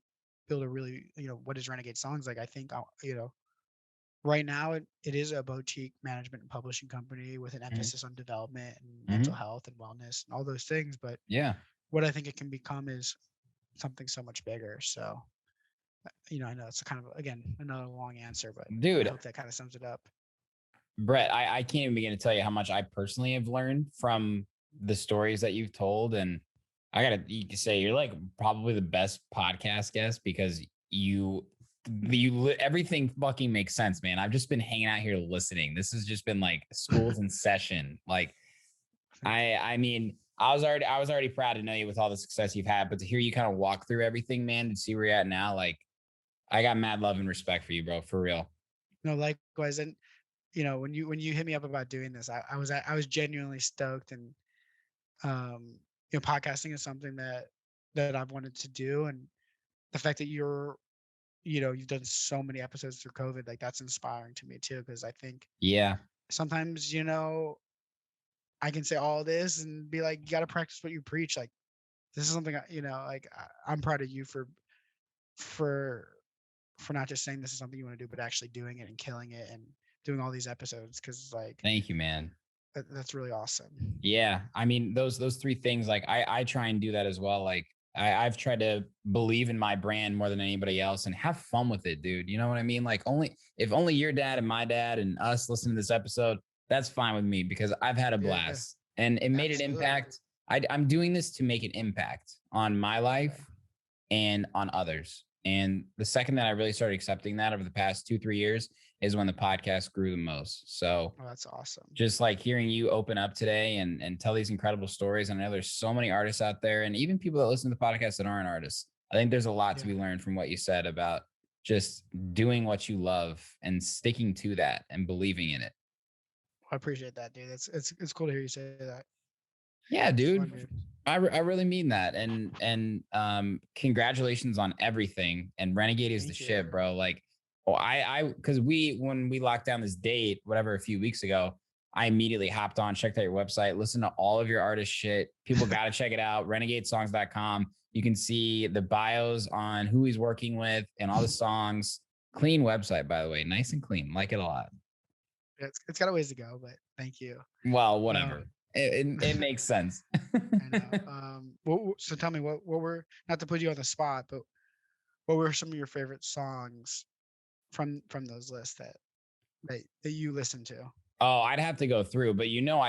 build a really, what is Renegade Songs like. I think, right now it is a boutique management and publishing company with an emphasis on development and mental health and wellness and all those things. But Yeah. what I think it can become is something so much bigger. So, I know it's a kind of, again, another long answer, but Dude, I hope that kind of sums it up. Brett, I can't even begin to tell you how much I personally have learned from the stories that you've told. And you can say you're like probably the best podcast guest because everything fucking makes sense, man. I've just been hanging out here listening. This has just been like school's in session. Like, I mean, I was already proud to know you with all the success you've had, but to hear you kind of walk through everything, man, and see where you're at now, like, I got mad love and respect for you, bro, for real. No, likewise. And when you hit me up about doing this, I was genuinely stoked. And podcasting is something that I've wanted to do, and the fact that you've done so many episodes through COVID, like, that's inspiring to me too, because I think sometimes I can say all this and be like, you got to practice what you preach. Like, this is something like, I'm proud of you for not just saying this is something you want to do, but actually doing it and killing it and doing all these episodes, because, like, thank you, man. That's really awesome. Yeah. I mean, those three things, like, I try and do that as well. Like, I've tried to believe in my brand more than anybody else and have fun with it, dude. You know what I mean? Like, if only your dad and my dad and us listen to this episode, that's fine with me because I've had a blast and it made an impact. I'm doing this to make an impact on my life and on others. And the second that I really started accepting that over the past 2-3 years is when the podcast grew the most. So that's awesome. Just like hearing you open up today and tell these incredible stories. And I know there's so many artists out there and even people that listen to the podcast that aren't artists. I think there's a lot to be learned from what you said about just doing what you love and sticking to that and believing in it. I appreciate that, dude. It's cool to hear you say that. Yeah, dude. Fun, dude. I really mean that. And congratulations on everything. And Renegade is the shit, bro. Like, because when we locked down this date, whatever, a few weeks ago, I immediately hopped on, checked out your website, listened to all of your artist shit. People got to check it out. RenegadeSongs.com. You can see the bios on who he's working with and all the songs. Clean website, by the way. Nice and clean. Like it a lot. It's got a ways to go, but thank you. Well, whatever. It makes sense. I know. So tell me, what were, not to put you on the spot, but what were some of your favorite songs from those lists that you listen to? Oh, I'd have to go through, but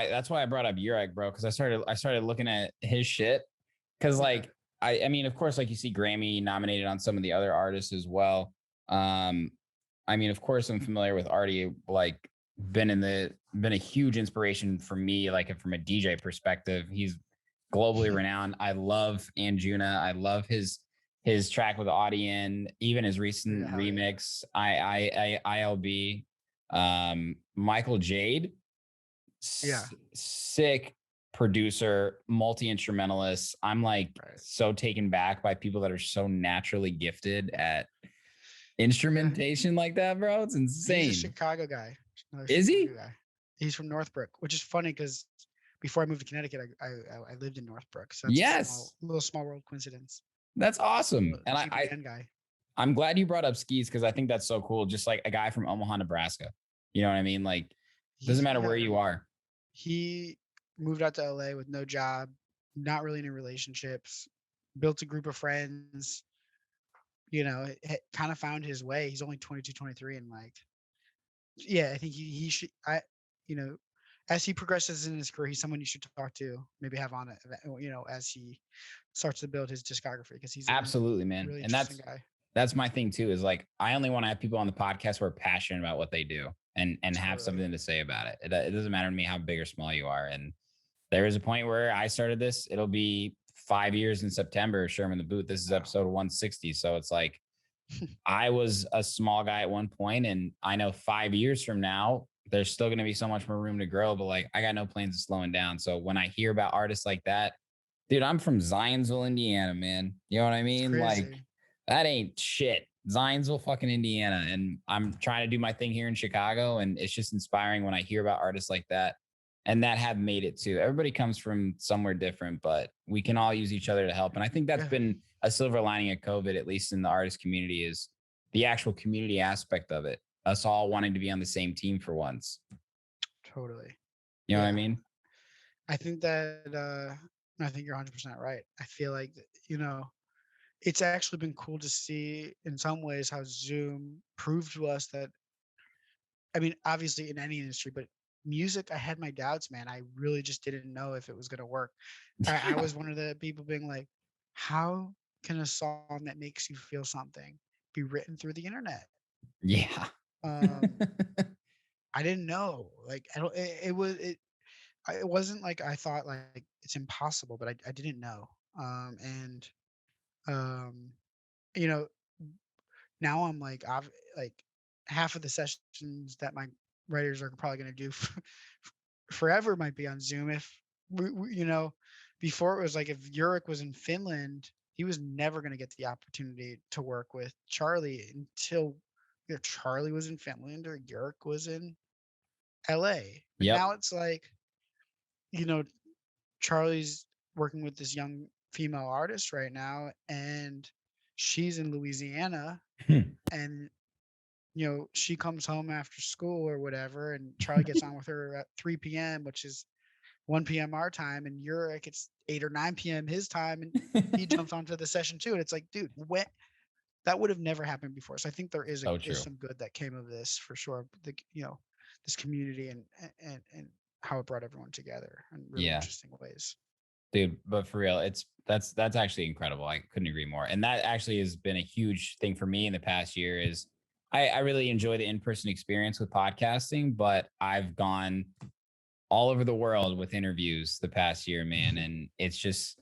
that's why I brought up Urek, bro, because I started looking at his shit, because like I mean, of course, like you see Grammy nominated on some of the other artists as well. I mean, of course, I'm familiar with Artie, like been a huge inspiration for me, like from a DJ perspective. He's globally renowned. I love Anjuna. I love his track with Audien, even his recent remix, ILB. Michael Jade, sick producer, multi-instrumentalist. I'm like so taken back by people that are so naturally gifted at instrumentation like that, bro. It's insane. He's a Chicago guy. Is he? He's from Northbrook, which is funny because before I moved to Connecticut, I lived in Northbrook. So it's a little small world coincidence. That's awesome. And I'm glad you brought up skis because I think that's so cool. Just like a guy from Omaha, Nebraska. You know what I mean? Like, doesn't matter where you are. He moved out to LA with no job, not really any relationships, built a group of friends, kind of found his way. He's only 22, 23, and like, yeah, I think he should. As he progresses in his career, he's someone you should talk to. Maybe have on it, as he starts to build his discography, because he's absolutely, man. really And interesting guy. that's my thing too. Is like I only want to have people on the podcast who are passionate about what they do and have something to say about it. It doesn't matter to me how big or small you are. And there is a point where I started this. It'll be 5 years in September. Sherman the Booth. This is episode 160. So it's like I was a small guy at one point, and I know 5 years from now, there's still going to be so much more room to grow, but like I got no plans of slowing down. So when I hear about artists like that, dude, I'm from Zionsville, Indiana, man. You know what I mean? Like that ain't shit. Zionsville, fucking Indiana. And I'm trying to do my thing here in Chicago. And it's just inspiring when I hear about artists like that and that have made it too. Everybody comes from somewhere different, but we can all use each other to help. And I think that's been a silver lining of COVID, at least in the artist community, is the actual community aspect of it. Us all wanting to be on the same team for once. Totally. You know what I mean? I think that, I think you're 100% right. I feel like, it's actually been cool to see in some ways how Zoom proved to us that, I mean, obviously in any industry, but music, I had my doubts, man. I really just didn't know if it was going to work. I was one of the people being like, how can a song that makes you feel something be written through the internet? Yeah. I didn't know. Like, it wasn't like I thought like it's impossible, but I didn't know. And you know, now I'm like, I've like half of the sessions that my writers are probably going to do forever might be on Zoom. If before it was like if Yurik was in Finland, he was never going to get the opportunity to work with Charlie until Charlie was in Finland or Yurik was in LA. But now it's like, Charlie's working with this young female artist right now, and she's in Louisiana, and she comes home after school or whatever, and Charlie gets on with her at 3 p.m., which is 1 p.m. our time, and Yurik, it's 8 or 9 p.m. his time, and he jumps onto the session too. And it's like, dude, that would have never happened before. So I think there is some good that came of this for sure. This community and how it brought everyone together in really interesting ways. Dude, but for real, that's actually incredible. I couldn't agree more. And that actually has been a huge thing for me in the past year is I really enjoy the in-person experience with podcasting, but I've gone all over the world with interviews the past year, man. And it's just,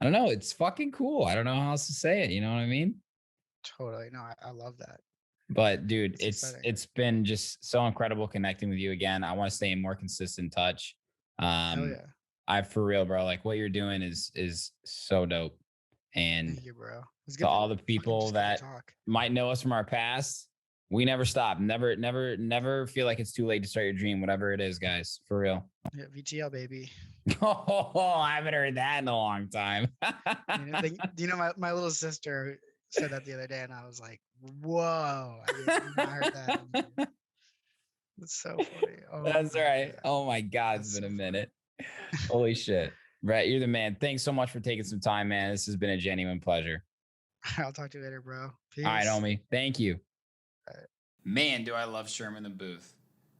I don't know, it's fucking cool. I don't know how else to say it. You know what I mean? Totally. No, I love that. But dude, it's been just so incredible connecting with you again. I want to stay in more consistent touch. Hell yeah. I for real, bro. Like what you're doing is so dope. And thank you, bro. To all the people that might know us from our past, we never stop. Never feel like it's too late to start your dream, whatever it is, guys. For real. Yeah, VTL, baby. Oh, I haven't heard that in a long time. My little sister said that the other day, and I was like, "Whoa!" I heard that. It's so funny. Oh, that's right. God. Oh my God, it's been a minute. Holy shit, Brett, you're the man. Thanks so much for taking some time, man. This has been a genuine pleasure. I'll talk to you later, bro. Peace. All right, homie. Thank you. Right. Man, do I love Sherman the Booth.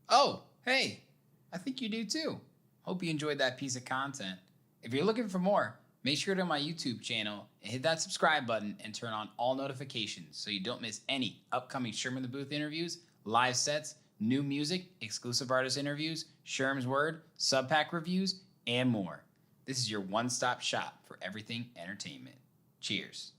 Oh, hey, I think you do too. Hope you enjoyed that piece of content. If you're looking for more, make sure to go to my YouTube channel and hit that subscribe button and turn on all notifications so you don't miss any upcoming Sherman the Booth interviews, live sets, new music, exclusive artist interviews, Sherm's Word, sub-pack reviews, and more. This is your one-stop shop for everything entertainment. Cheers.